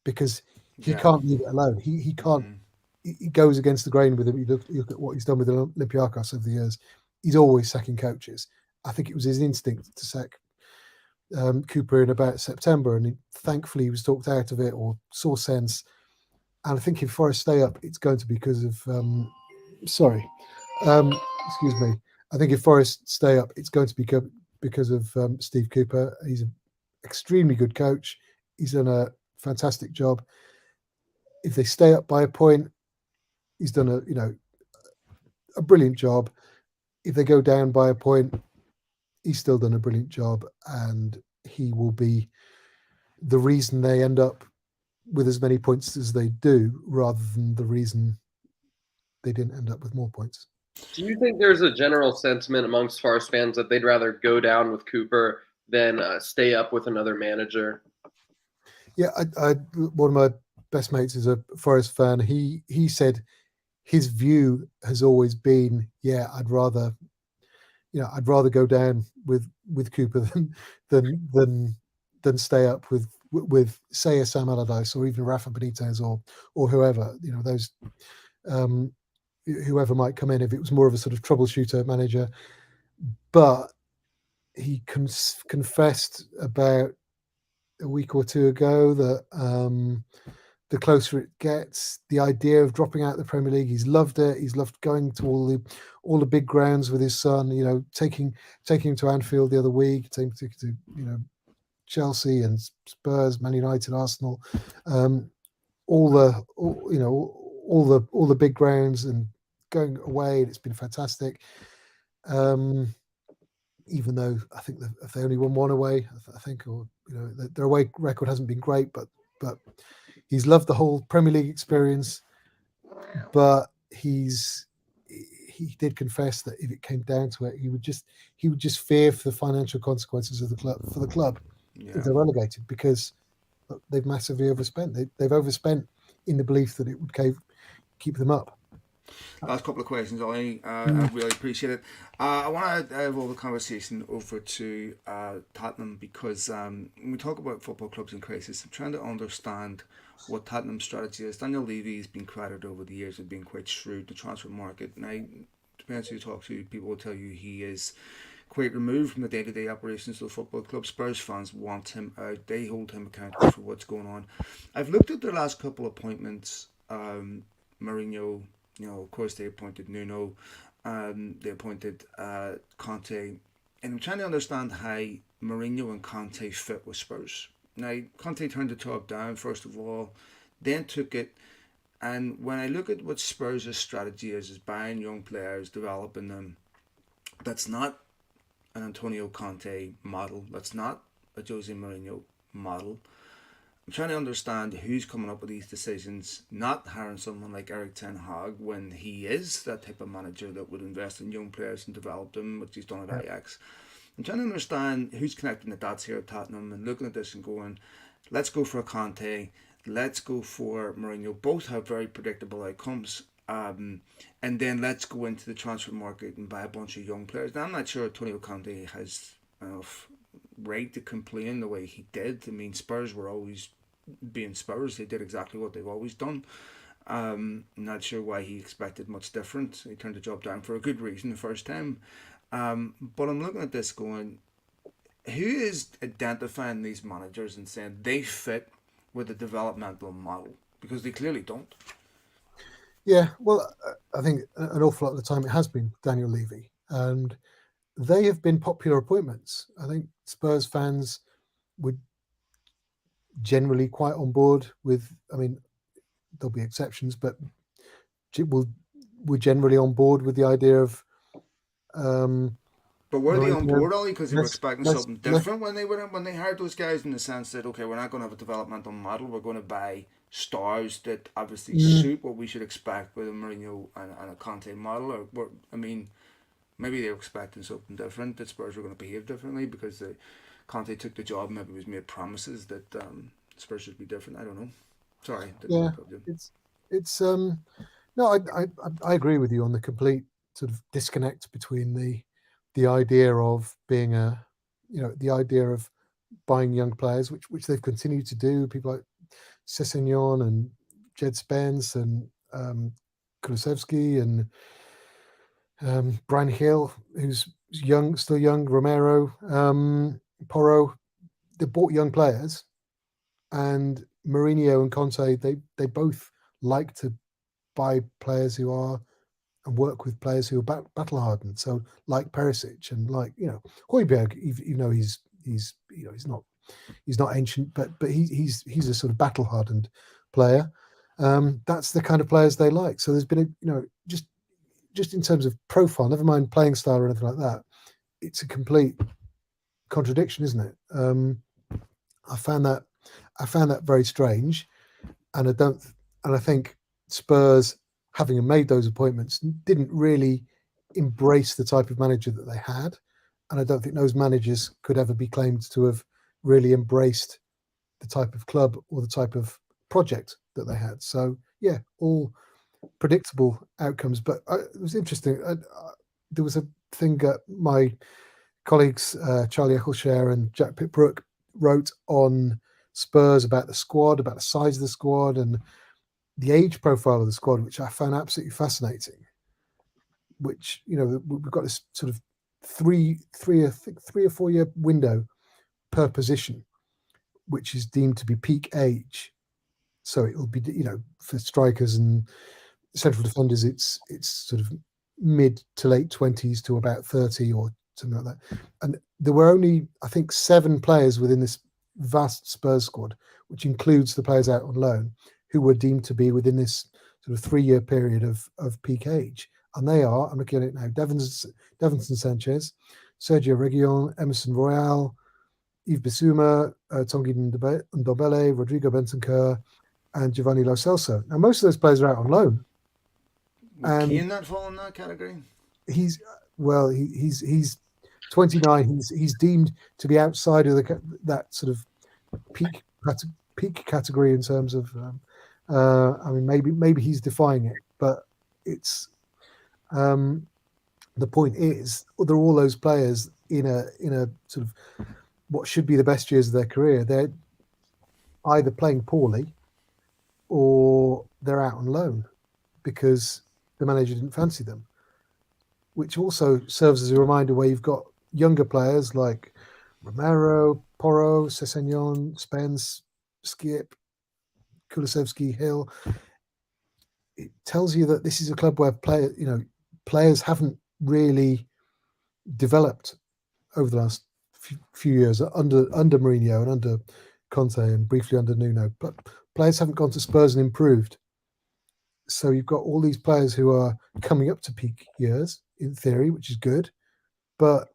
Speaker 2: because he can't leave it alone. He can't. He goes against the grain with him. You look at what he's done with Olympiacos over the years. He's always sacking coaches. I think it was his instinct to sack Cooper in about September, and thankfully he was talked out of it or saw sense. And I think if Forest stay up, it's going to be because of excuse me. I think if Forest stay up, it's going to be because of Steve Cooper. He's an extremely good coach. He's done a fantastic job. If they stay up by a point, he's done a brilliant job. If they go down by a point, he's still done a brilliant job, and he will be the reason they end up with as many points as they do, rather than the reason they didn't end up with more points.
Speaker 3: Do you think there's a general sentiment amongst Forest fans that they'd rather go down with Cooper than stay up with another manager?
Speaker 2: Yeah, one of my best mates is a Forest fan. He said his view has always been, I'd rather go down with Cooper than stay up with say a Sam Allardyce or even Rafa Benitez or whoever, those whoever might come in, if it was more of a sort of troubleshooter manager. But he confessed about a week or 2 ago that the closer it gets, the idea of dropping out of the Premier League, he's loved it. He's loved going to all the big grounds with his son. Taking him to Anfield the other week, taking to Chelsea and Spurs, Man United, Arsenal, all the big grounds, and going away. And it's been fantastic. Even though I think that if they only won 1 away, I think, or their away record hasn't been great, but he's loved the whole Premier League experience. But he did confess that if it came down to it, he would just fear for the financial consequences of the club if they're relegated, because they've massively overspent. They've overspent in the belief that it would keep them up.
Speaker 1: Last couple of questions, Ollie. I really appreciate it. I want to evolve the conversation over to Tottenham, because when we talk about football clubs in crisis, I'm trying to understand what Tottenham's strategy is. Daniel Levy has been credited over the years as being quite shrewd in the transfer market. Now, depends who you talk to, people will tell you he is quite removed from the day-to-day operations of the football club. Spurs fans want him out. They hold him accountable for what's going on. I've looked at their last couple of appointments. Mourinho, of course they appointed Nuno. They appointed Conte, and I'm trying to understand how Mourinho and Conte fit with Spurs. Now, Conte turned the job down first of all, then took it. And when I look at what Spurs' strategy is buying young players, developing them. That's not an Antonio Conte model. That's not a Jose Mourinho model. I'm trying to understand who's coming up with these decisions, not hiring someone like Eric Ten Hag when he is that type of manager that would invest in young players and develop them, which he's done at
Speaker 2: Yeah.
Speaker 1: Ajax. I'm trying to understand who's connecting the dots here at Tottenham and looking at this and going, let's go for a Conte, let's go for Mourinho. Both have very predictable outcomes. And then let's go into the transfer market and buy a bunch of young players. Now, I'm not sure Antonio Conte has enough right to complain the way he did. I mean, Spurs were always being Spurs. They did exactly what they've always done. Not sure why he expected much different. He turned the job down for a good reason the first time. But I'm looking at this going, who is identifying these managers and saying they fit with the developmental model? Because they clearly don't.
Speaker 2: Yeah, well, I think an awful lot of the time it has been Daniel Levy, and they have been popular appointments. I think Spurs fans would generally quite on board with. I mean, there'll be exceptions, but will we're generally on board with the idea of um,
Speaker 1: But were they on
Speaker 2: Mourinho.
Speaker 1: board, Ollie, because they were
Speaker 2: Let's
Speaker 1: expecting
Speaker 2: let's
Speaker 1: something
Speaker 2: let
Speaker 1: different when they hired those guys? In the sense that okay, we're not going to have a developmental model. We're going to buy stars that obviously
Speaker 2: mm,
Speaker 1: suit what we should expect with a Mourinho and a Conte model. I mean, maybe they were expecting something different. That Spurs were going to behave differently because the Conte took the job. Maybe it was made promises that Spurs should be different. I don't know. Sorry, didn't mean
Speaker 2: yeah,
Speaker 1: to cut you.
Speaker 2: it's no, I agree with you on the complete sort of disconnect between the idea of being a the idea of buying young players, which they've continued to do. People like Sessegnon and Jed Spence and Kulusevski and Brian Hill, who's young, still young, Romero, Porro. They bought young players, and Mourinho and Conte, they both like to buy players who are and work with players who are battle hardened. So like Perisic and like Højbjerg, even though he's he's not ancient, but he's a sort of battle hardened player. That's the kind of players they like. So there's been a just in terms of profile, never mind playing style or anything like that. It's a complete contradiction, isn't it? I found that very strange, and I think Spurs, having made those appointments, didn't really embrace the type of manager that they had, and I don't think those managers could ever be claimed to have really embraced the type of club or the type of project that they had. So yeah, all predictable outcomes. But it was interesting. There was a thing that my colleagues Charlie Eccleshare and Jack Pitbrook wrote on Spurs about the squad, about the size of the squad, and the age profile of the squad, which I found absolutely fascinating. Which we've got this sort of three or 4 year window per position, which is deemed to be peak age. So it will be for strikers and central defenders, it's sort of mid to late 20s to about 30 or something like that. And there were only, I think, 7 players within this vast Spurs squad, which includes the players out on loan, who were deemed to be within this sort of 3 year period of peak age. And they are, I'm looking at it now, Davinson Sanchez, Sergio Reguilon, Emerson Royale, Yves Bissouma, Tanguy Ndombele, Rodrigo Bentancur, and Giovanni Lo Celso. Now, most of those players are out on loan.
Speaker 1: Would
Speaker 2: And
Speaker 1: Kane not fall in that category?
Speaker 2: he's he's 29. He's deemed to be outside of that sort of peak category in terms of. I mean, maybe he's defying it, but it's the point is there are all those players in a sort of what should be the best years of their career. They're either playing poorly or they're out on loan because the manager didn't fancy them, which also serves as a reminder where you've got younger players like Romero, Porro, Sessegnon, Spence, Skip, Kulusevski, Hill. It tells you that this is a club where players haven't really developed over the last few years under Mourinho and under Conte and briefly under Nuno, but players haven't gone to Spurs and improved. So you've got all these players who are coming up to peak years in theory, which is good, but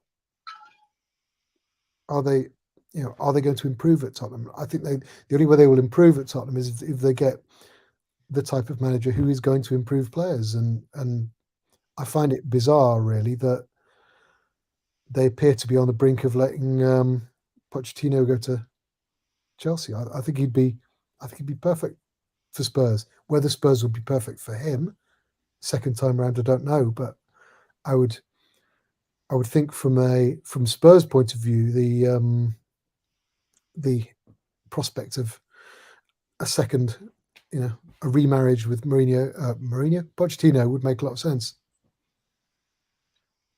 Speaker 2: are they going to improve at Tottenham? I think the only way they will improve at Tottenham is if they get the type of manager who is going to improve players, and I find it bizarre really that they appear to be on the brink of letting Pochettino go to Chelsea. I think he'd be perfect for Spurs. Whether Spurs would be perfect for him second time round, I don't know, but I would think from Spurs' point of view, the prospect of a second, a remarriage with Pochettino would make a lot of sense.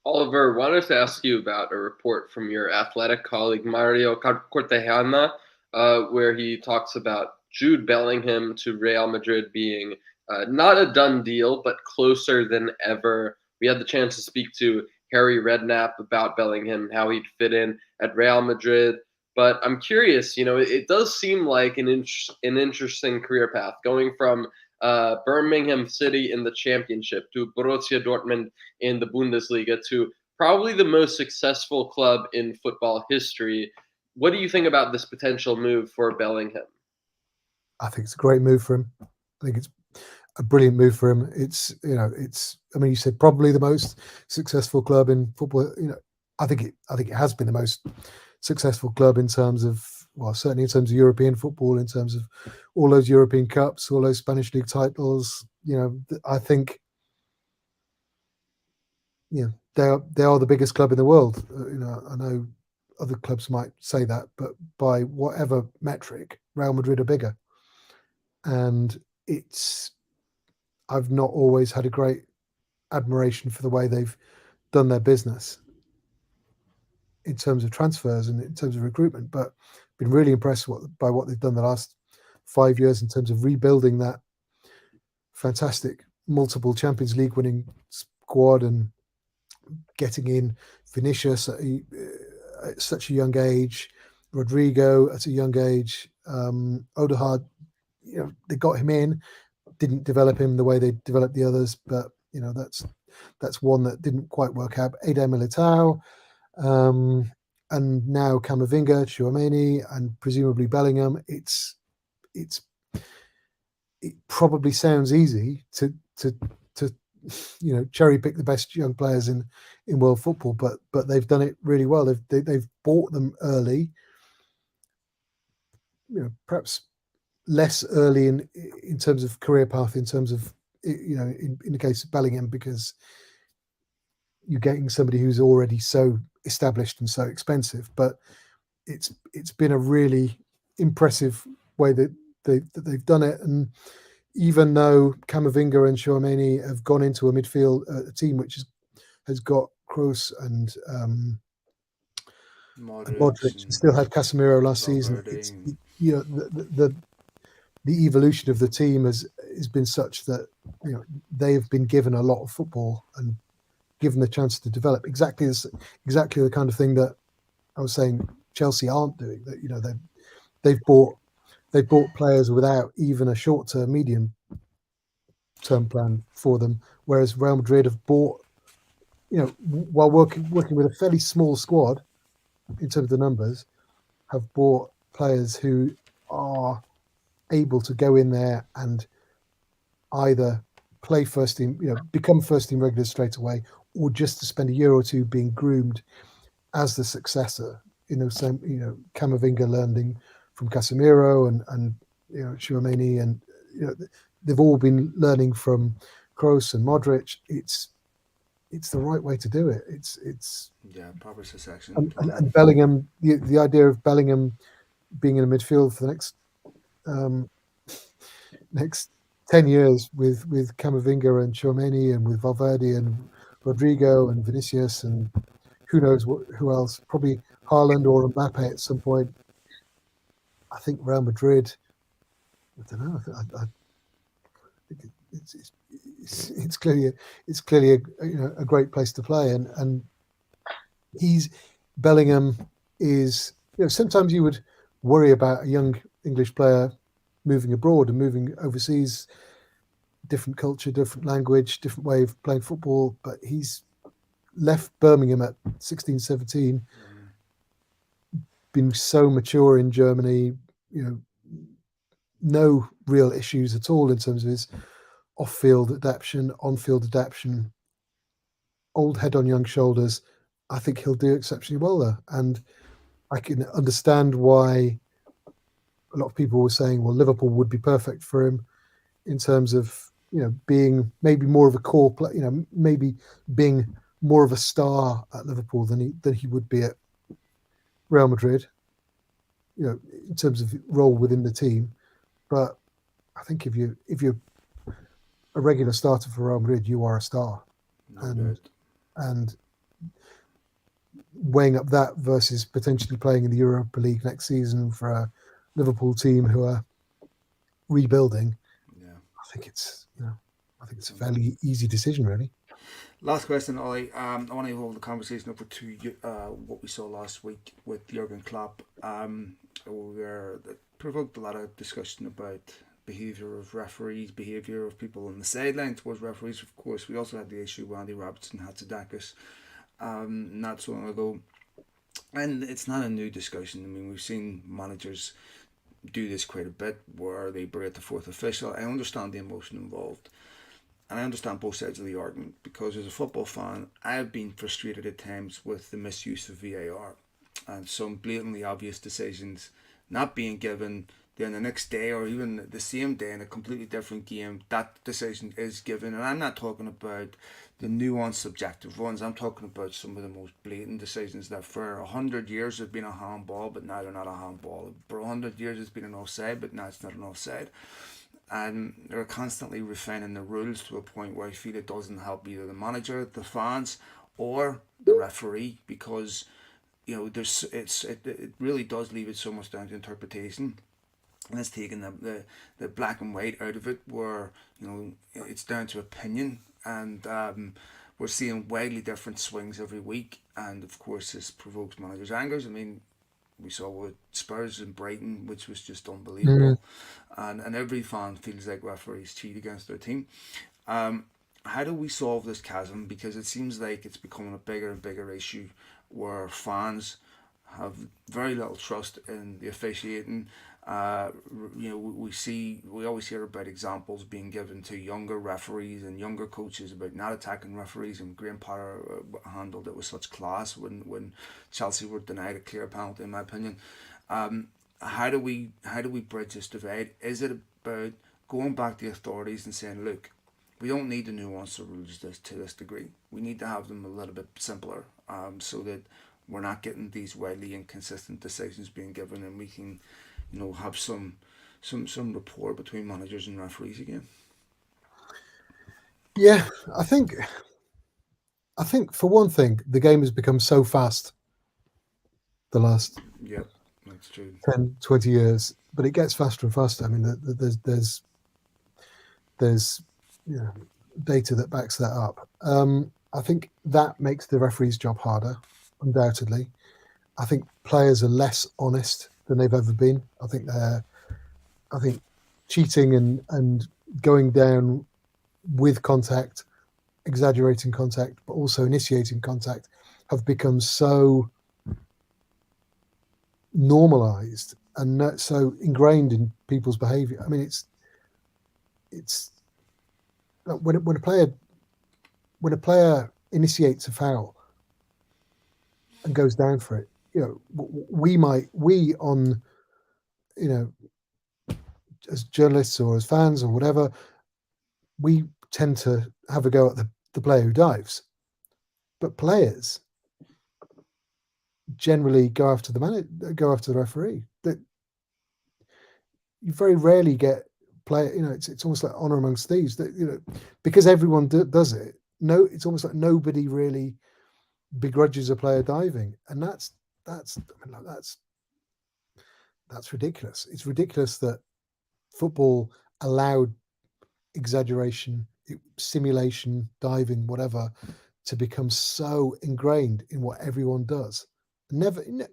Speaker 3: Oliver, wanted to ask you about a report from your athletic colleague Mario Cortejana, where he talks about Jude Bellingham to Real Madrid being not a done deal, but closer than ever. We had the chance to speak to Harry Redknapp about Bellingham, how he'd fit in at Real Madrid. But I'm curious, it does seem like an interesting career path, going from Birmingham City in the Championship to Borussia Dortmund in the Bundesliga to probably the most successful club in football history. What do you think about this potential move for Bellingham?
Speaker 2: I think it's a great move for him. I think it's a brilliant move for him. It's you said probably the most successful club in football. I think it has been the most successful club in terms of, well, certainly in terms of European football, in terms of all those European Cups, all those Spanish League titles. I think, they are the biggest club in the world. I know other clubs might say that, but by whatever metric, Real Madrid are bigger. And I've not always had a great admiration for the way they've done their business in terms of transfers and in terms of recruitment, but been really impressed by what they've done the last 5 years in terms of rebuilding that fantastic multiple Champions League winning squad and getting in Vinicius at such a young age, Rodrigo at a young age, Odegaard, they got him in, didn't develop him the way they developed the others, but that's one that didn't quite work out. Eder Militao, and now Camavinga, Tchouaméni, and presumably Bellingham. It probably sounds easy to cherry pick the best young players in world football, but they've done it really well. They've bought them early, perhaps less early in terms of career path, in terms of in the case of Bellingham, because you're getting somebody who's already so established and so expensive. But it's been a really impressive way that they've done it. And even though Camavinga and Tchouaméni have gone into a midfield a team which has got Kroos and Modric, and still had Casemiro last season, the evolution of the team has been such that they've been given a lot of football and given the chance to develop exactly the kind of thing that I was saying Chelsea aren't doing. That they've bought players without even a short-term, medium-term plan for them, whereas Real Madrid have bought, while working with a fairly small squad in terms of the numbers, have bought players who are able to go in there and either play first team, become first team regulars straight away, or just to spend a year or two being groomed as the successor. Camavinga learning from Casemiro and Tchouaméni, and they've all been learning from Kroos and Modric. It's the right way to do it. It's
Speaker 1: proper succession.
Speaker 2: And Bellingham, the idea of Bellingham being in a midfield for the next 10 years with Camavinga and Tchouaméni and with Valverde and Rodrigo and Vinicius and who knows who else, probably Haaland or Mbappe at some point. I think Real Madrid, I don't know, I think it's clearly a great place to play, and he's Bellingham is, sometimes you would worry about a young English player moving abroad and moving overseas, different culture, different language, different way of playing football, but he's left Birmingham at 16, 17, been so mature in Germany, no real issues at all in terms of his off-field adaptation, on-field adaptation, old head on young shoulders. I think he'll do exceptionally well there. And I can understand why a lot of people were saying, well, Liverpool would be perfect for him in terms of, being maybe more of a core play, maybe being more of a star at Liverpool than he would be at Real Madrid, in terms of role within the team. But I think if you're a regular starter for Real Madrid, you are a star. And weighing up that versus potentially playing in the Europa League next season for a Liverpool team who are rebuilding, I think it's a fairly easy decision, really.
Speaker 1: Last question, Ollie. I want to hold the conversation over to what we saw last week with Jurgen Klopp, where it provoked a lot of discussion about behaviour of referees, behaviour of people on the sideline towards referees. Of course, we also had the issue with Andy Robertson Hatzidakis not so long ago, and it's not a new discussion. I mean, we've seen managers do this quite a bit, where they berate the fourth official. I understand the emotion involved, and I understand both sides of the argument, because as a football fan, I have been frustrated at times with the misuse of VAR and some blatantly obvious decisions not being given. Then the next day, or even the same day in a completely different game, that decision is given. And I'm not talking about the nuanced subjective ones. I'm talking about some of the most blatant decisions that for 100 years have been a handball, but now they're not a handball. For 100 years it's been an offside, but now it's not an offside. And they're constantly refining the rules to a point where I feel it doesn't help either the manager, the fans, or the referee, because it really does leave it so much down to interpretation. And it's taking the black and white out of it, where it's down to opinion, and we're seeing widely different swings every week, and of course this provokes managers' angers. I mean, we saw with Spurs and Brighton, which was just unbelievable, and every fan feels like referees cheat against their team. How do we solve this chasm? Because it seems like it's becoming a bigger and bigger issue, where fans have very little trust in the officiating. We always hear about examples being given to younger referees and younger coaches about not attacking referees, and Graham Potter handled it with such class when Chelsea were denied a clear penalty, in my opinion. How do we bridge this divide? Is it about going back to the authorities and saying, look, we don't need to nuance the rules to this degree. We need to have them a little bit simpler, so that we're not getting these widely inconsistent decisions being given, and we can have some rapport between managers and referees again.
Speaker 2: Yeah, I think for one thing, the game has become so fast the last
Speaker 1: that's true.
Speaker 2: 10, 20 years, but it gets faster and faster. I mean, there's data that backs that up. I think that makes the referee's job harder, undoubtedly. I think players are less honest than they've ever been. I think cheating and going down with contact, exaggerating contact, but also initiating contact, have become so normalized and so ingrained in people's behavior. I mean, it's when a player initiates a foul and goes down for it, we on, as journalists or as fans or whatever, we tend to have a go at the player who dives, but players generally go after the referee. That you very rarely get player. It's almost like honor amongst thieves. That because everyone does it. No, it's almost like nobody really begrudges a player diving, and that's ridiculous. It's ridiculous that football allowed exaggeration. simulation, diving, whatever, to become so ingrained in what everyone does.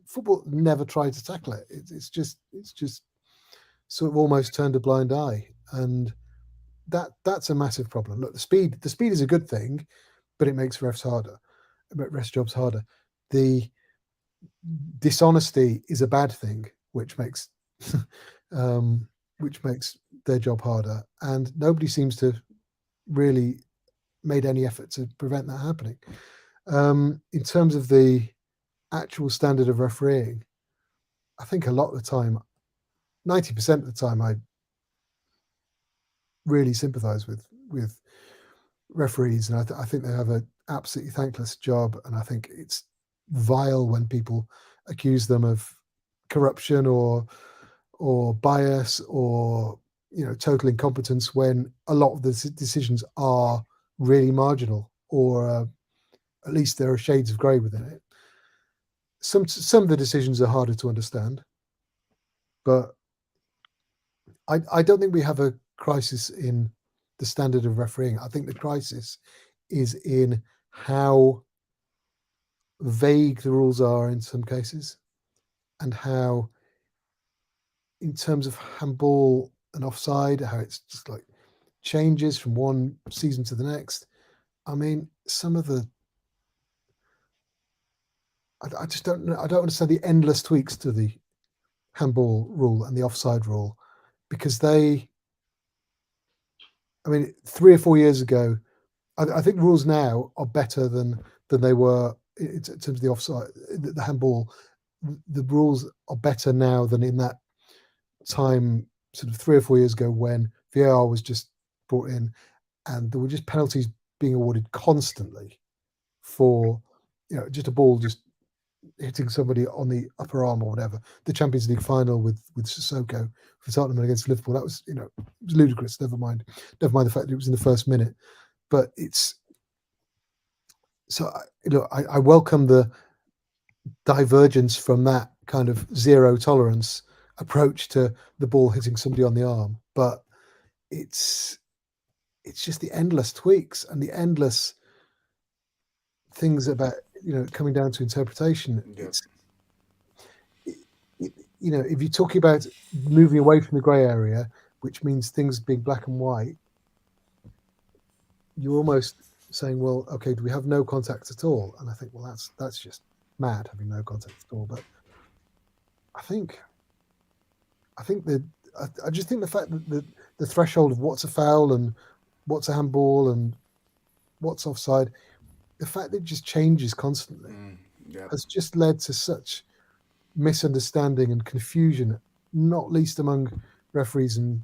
Speaker 2: Football never tried to tackle it. It's just sort of almost turned a blind eye, and that's a massive problem. Look, the speed is a good thing, but it makes refs jobs harder. The dishonesty is a bad thing, which makes their job harder, and nobody seems to really made any effort to prevent that happening. In terms of the actual standard of refereeing, I think a lot of the time, 90% of the time, I really sympathise with referees, and I think they have an absolutely thankless job, and I think it's vile when people accuse them of corruption or bias or total incompetence, when a lot of the decisions are really marginal, or at least there are shades of grey within it. Some of the decisions are harder to understand, but I don't think we have a crisis in the standard of refereeing. I think the crisis is in how vague the rules are in some cases, and how, in terms of handball and offside, how it's just like changes from one season to the next. I mean, some of the I just don't know. I don't understand the endless tweaks to the handball rule and the offside rule, because I mean, 3 or 4 years ago, I think rules now are better than they were in terms of the offside, the handball. The rules are better now than in that time, sort of 3 or 4 years ago, when VAR was just brought in, and there were just penalties being awarded constantly for just a ball just hitting somebody on the upper arm or whatever. The Champions League final with Sissoko for Tottenham against Liverpool, that was it was ludicrous. Never mind the fact that it was in the first minute. But it's so I welcome the divergence from that kind of zero tolerance approach to the ball hitting somebody on the arm, but it's just the endless tweaks and the endless things about coming down to interpretation.
Speaker 1: Yeah.
Speaker 2: If you're talking about moving away from the grey area, which means things being black and white, you're almost saying, well, okay, do we have no contact at all? And I think, well, that's just mad, having no contact at all. But I just think the fact that the threshold of what's a foul and what's a handball and what's offside, the fact that it just changes constantly has just led to such misunderstanding and confusion, not least among referees and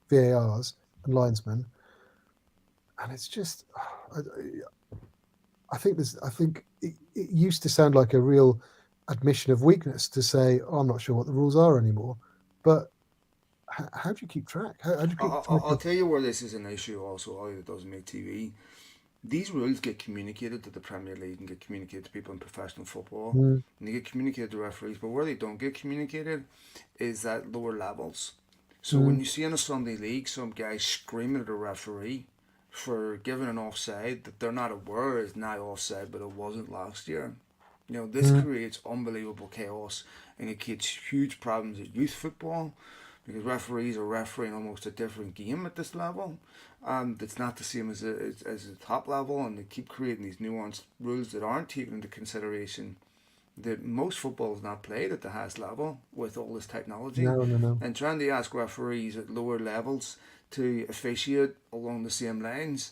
Speaker 2: VARs and linesmen. And it's just, I think it used to sound like a real admission of weakness to say, oh, I'm not sure what the rules are anymore. But how do you keep track? How do you keep track?
Speaker 1: I'll tell you where this is an issue also, Oli, that doesn't make TV. These rules get communicated to the Premier League and get communicated to people in professional football, and they get communicated to referees. But where they don't get communicated is at lower levels. So when you see in a Sunday league some guy screaming at a referee for giving an offside that they're not aware is now offside, but it wasn't last year. This creates unbelievable chaos, and it creates huge problems at youth football, because referees are refereeing almost a different game at this level. It's not the same as the top level, and they keep creating these nuanced rules that aren't taken into consideration that most football is not played at the highest level with all this technology.
Speaker 2: No.
Speaker 1: And trying to ask referees at lower levels to officiate along the same lines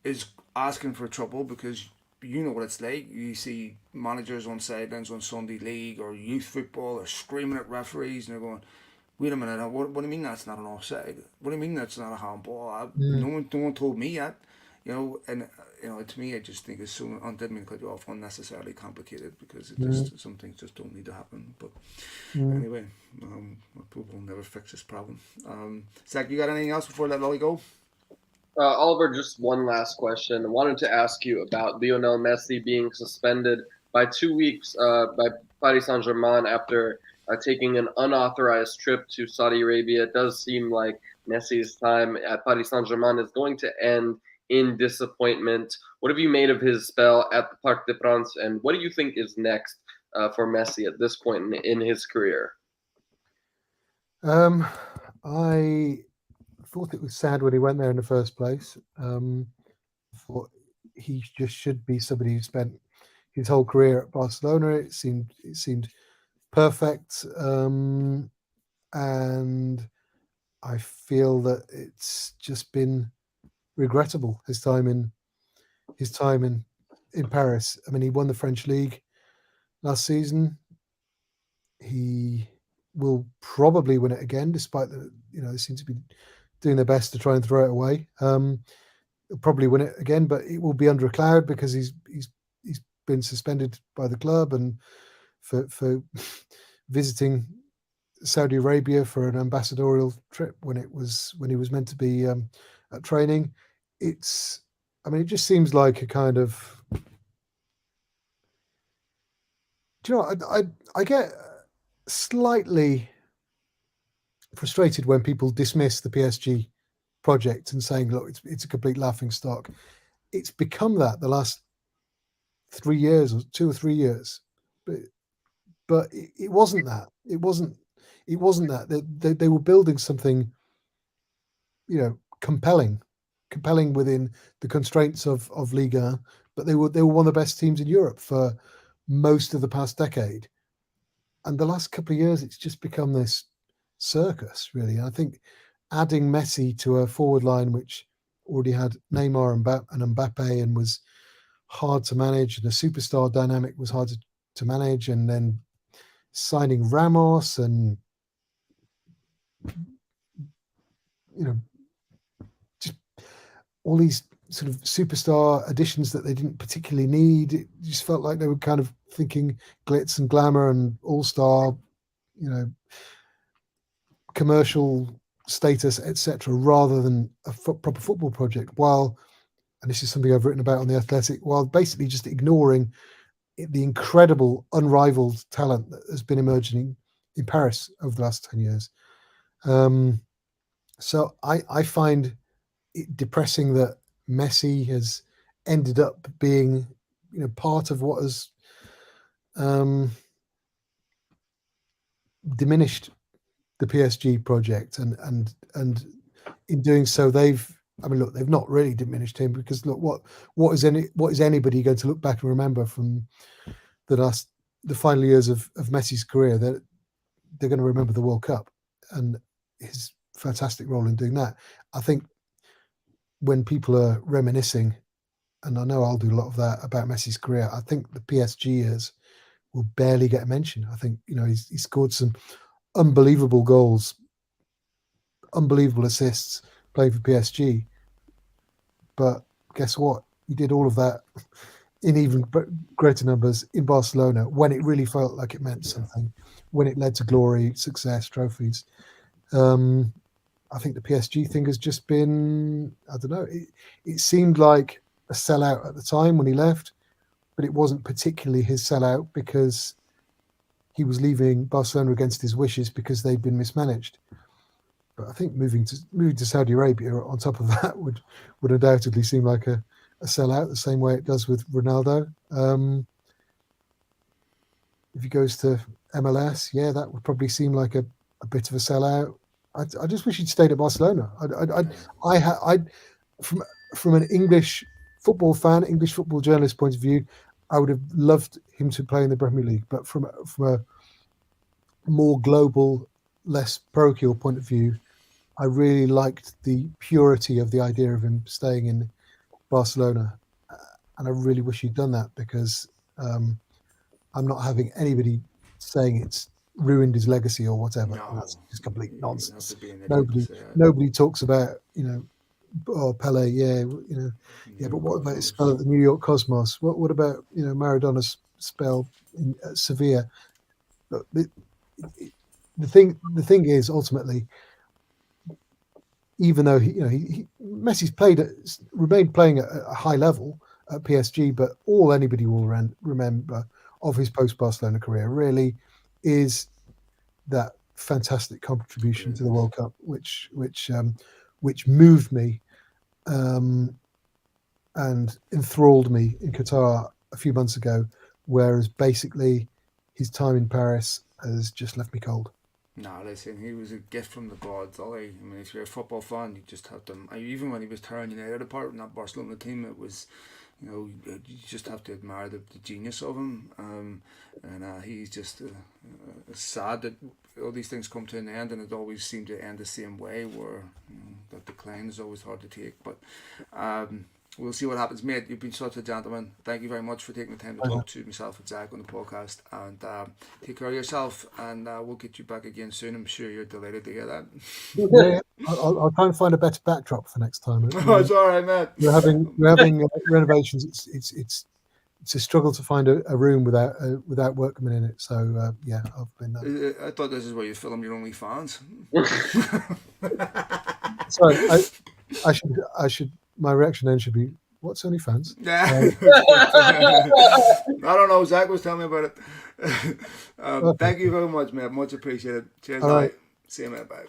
Speaker 1: is asking for trouble, because you know what it's like. You see managers on sidelines on Sunday league or youth football are screaming at referees, and they're going, wait a minute, what do you mean that's not an offside? What do you mean that's not a handball? No one told me yet. And to me, I just think it's so, I didn't mean to cut you off, unnecessarily complicated, because it just some things just don't need to happen. But anyway, people will never fix this problem. Zach, you got anything else before I let Lolly go?
Speaker 3: Oliver, just one last question. I wanted to ask you about Lionel Messi being suspended by 2 weeks by Paris Saint-Germain after taking an unauthorized trip to Saudi Arabia. It does seem like Messi's time at Paris Saint-Germain is going to end in disappointment. What have you made of his spell at the Parc des Princes, and what do you think is next for Messi at this point in his career?
Speaker 2: I thought it was sad when he went there in the first place. Thought he just should be somebody who spent his whole career at Barcelona. It seemed perfect, and I feel that it's just been regrettable his time in Paris. I mean, he won the French league last season. He will probably win it again, despite they seem to be doing their best to try and throw it away. He'll probably win it again, but it will be under a cloud because he's been suspended by the club and for visiting Saudi Arabia for an ambassadorial trip when he was meant to be at training. It just seems like a kind of. Do you know? I get slightly frustrated when people dismiss the PSG project and saying, "Look, it's a complete laughingstock." It's become that the last 3 years or 2 or 3 years, but it wasn't that. It wasn't that. They were building something, compelling within the constraints of Liga, but they were one of the best teams in Europe for most of the past decade. And the last couple of years, it's just become this circus, really. And I think adding Messi to a forward line, which already had Neymar and Mbappe and was hard to manage, and the superstar dynamic was hard to manage, and then signing Ramos and, just all these sort of superstar additions that they didn't particularly need. It just felt like they were kind of thinking glitz and glamour and all-star, commercial status, etc., rather than a proper football project. And this is something I've written about on The Athletic, while basically just ignoring the incredible, unrivaled talent that has been emerging in Paris over the last 10 years. So I find it depressing that Messi has ended up being, part of what has diminished the PSG project, and in doing so, they've not really diminished him, because look, what is anybody going to look back and remember from the final years of Messi's career? They're going to remember the World Cup and his fantastic role in doing that. I think when people are reminiscing, and I know I'll do a lot of that about Messi's career, I think the PSG years will barely get a mention. I think he scored some unbelievable goals, unbelievable assists playing for PSG, but guess what? He did all of that in even greater numbers in Barcelona when it really felt like it meant something, when it led to glory, success, trophies. I think the PSG thing has just been, I don't know, it seemed like a sellout at the time when he left, but it wasn't particularly his sellout because he was leaving Barcelona against his wishes because they'd been mismanaged. But I think moving to Saudi Arabia on top of that would undoubtedly seem like a sellout, the same way it does with Ronaldo. If he goes to MLS, that would probably seem like a bit of a sellout. I just wish he'd stayed at Barcelona. I from an English football fan, English football journalist point of view, I would have loved him to play in the Premier League. But from a more global, less parochial point of view, I really liked the purity of the idea of him staying in Barcelona, and I really wish he'd done that, because I'm not having anybody saying it's ruined his legacy or whatever.
Speaker 1: No,
Speaker 2: that's just complete nonsense.
Speaker 1: Nobody
Speaker 2: Talks about Pele, but what about his spell at the New York Cosmos? What about Maradona's spell at Sevilla? Look, the thing is, ultimately, even though Messi's remained playing at a high level at PSG, but all anybody will remember of his post-Barcelona career really is that fantastic contribution to the World Cup, which moved me and enthralled me in Qatar a few months ago, whereas basically his time in Paris has just left me cold.
Speaker 1: No, listen, he was a gift from the gods, Ollie. I mean, if you're a football fan, you just have to. Even when he was tearing United apart in that Barcelona team, it was, you just have to admire the genius of him. And he's just sad that all these things come to an end, and it always seemed to end the same way, where that decline is always hard to take. But we'll see what happens, mate. You've been such a gentleman. Thank you very much for taking the time to talk to myself and Zach on the podcast. And take care of yourself, and we'll get you back again soon. I'm sure you're delighted to hear that.
Speaker 2: Yeah, I'll try and find a better backdrop for next time.
Speaker 1: Oh, it's all right, mate.
Speaker 2: We're having renovations. It's a struggle to find a room without workmen in it. So yeah, I've been.
Speaker 1: I thought this is where you film your OnlyFans.
Speaker 2: Sorry, I should. My reaction then should be, "What's OnlyFans?"
Speaker 1: Yeah. I don't know. Zach was telling me about it.
Speaker 2: Okay.
Speaker 1: Thank you very much, mate. Much appreciated. Cheers,
Speaker 2: All right.
Speaker 1: See you, mate. Bye.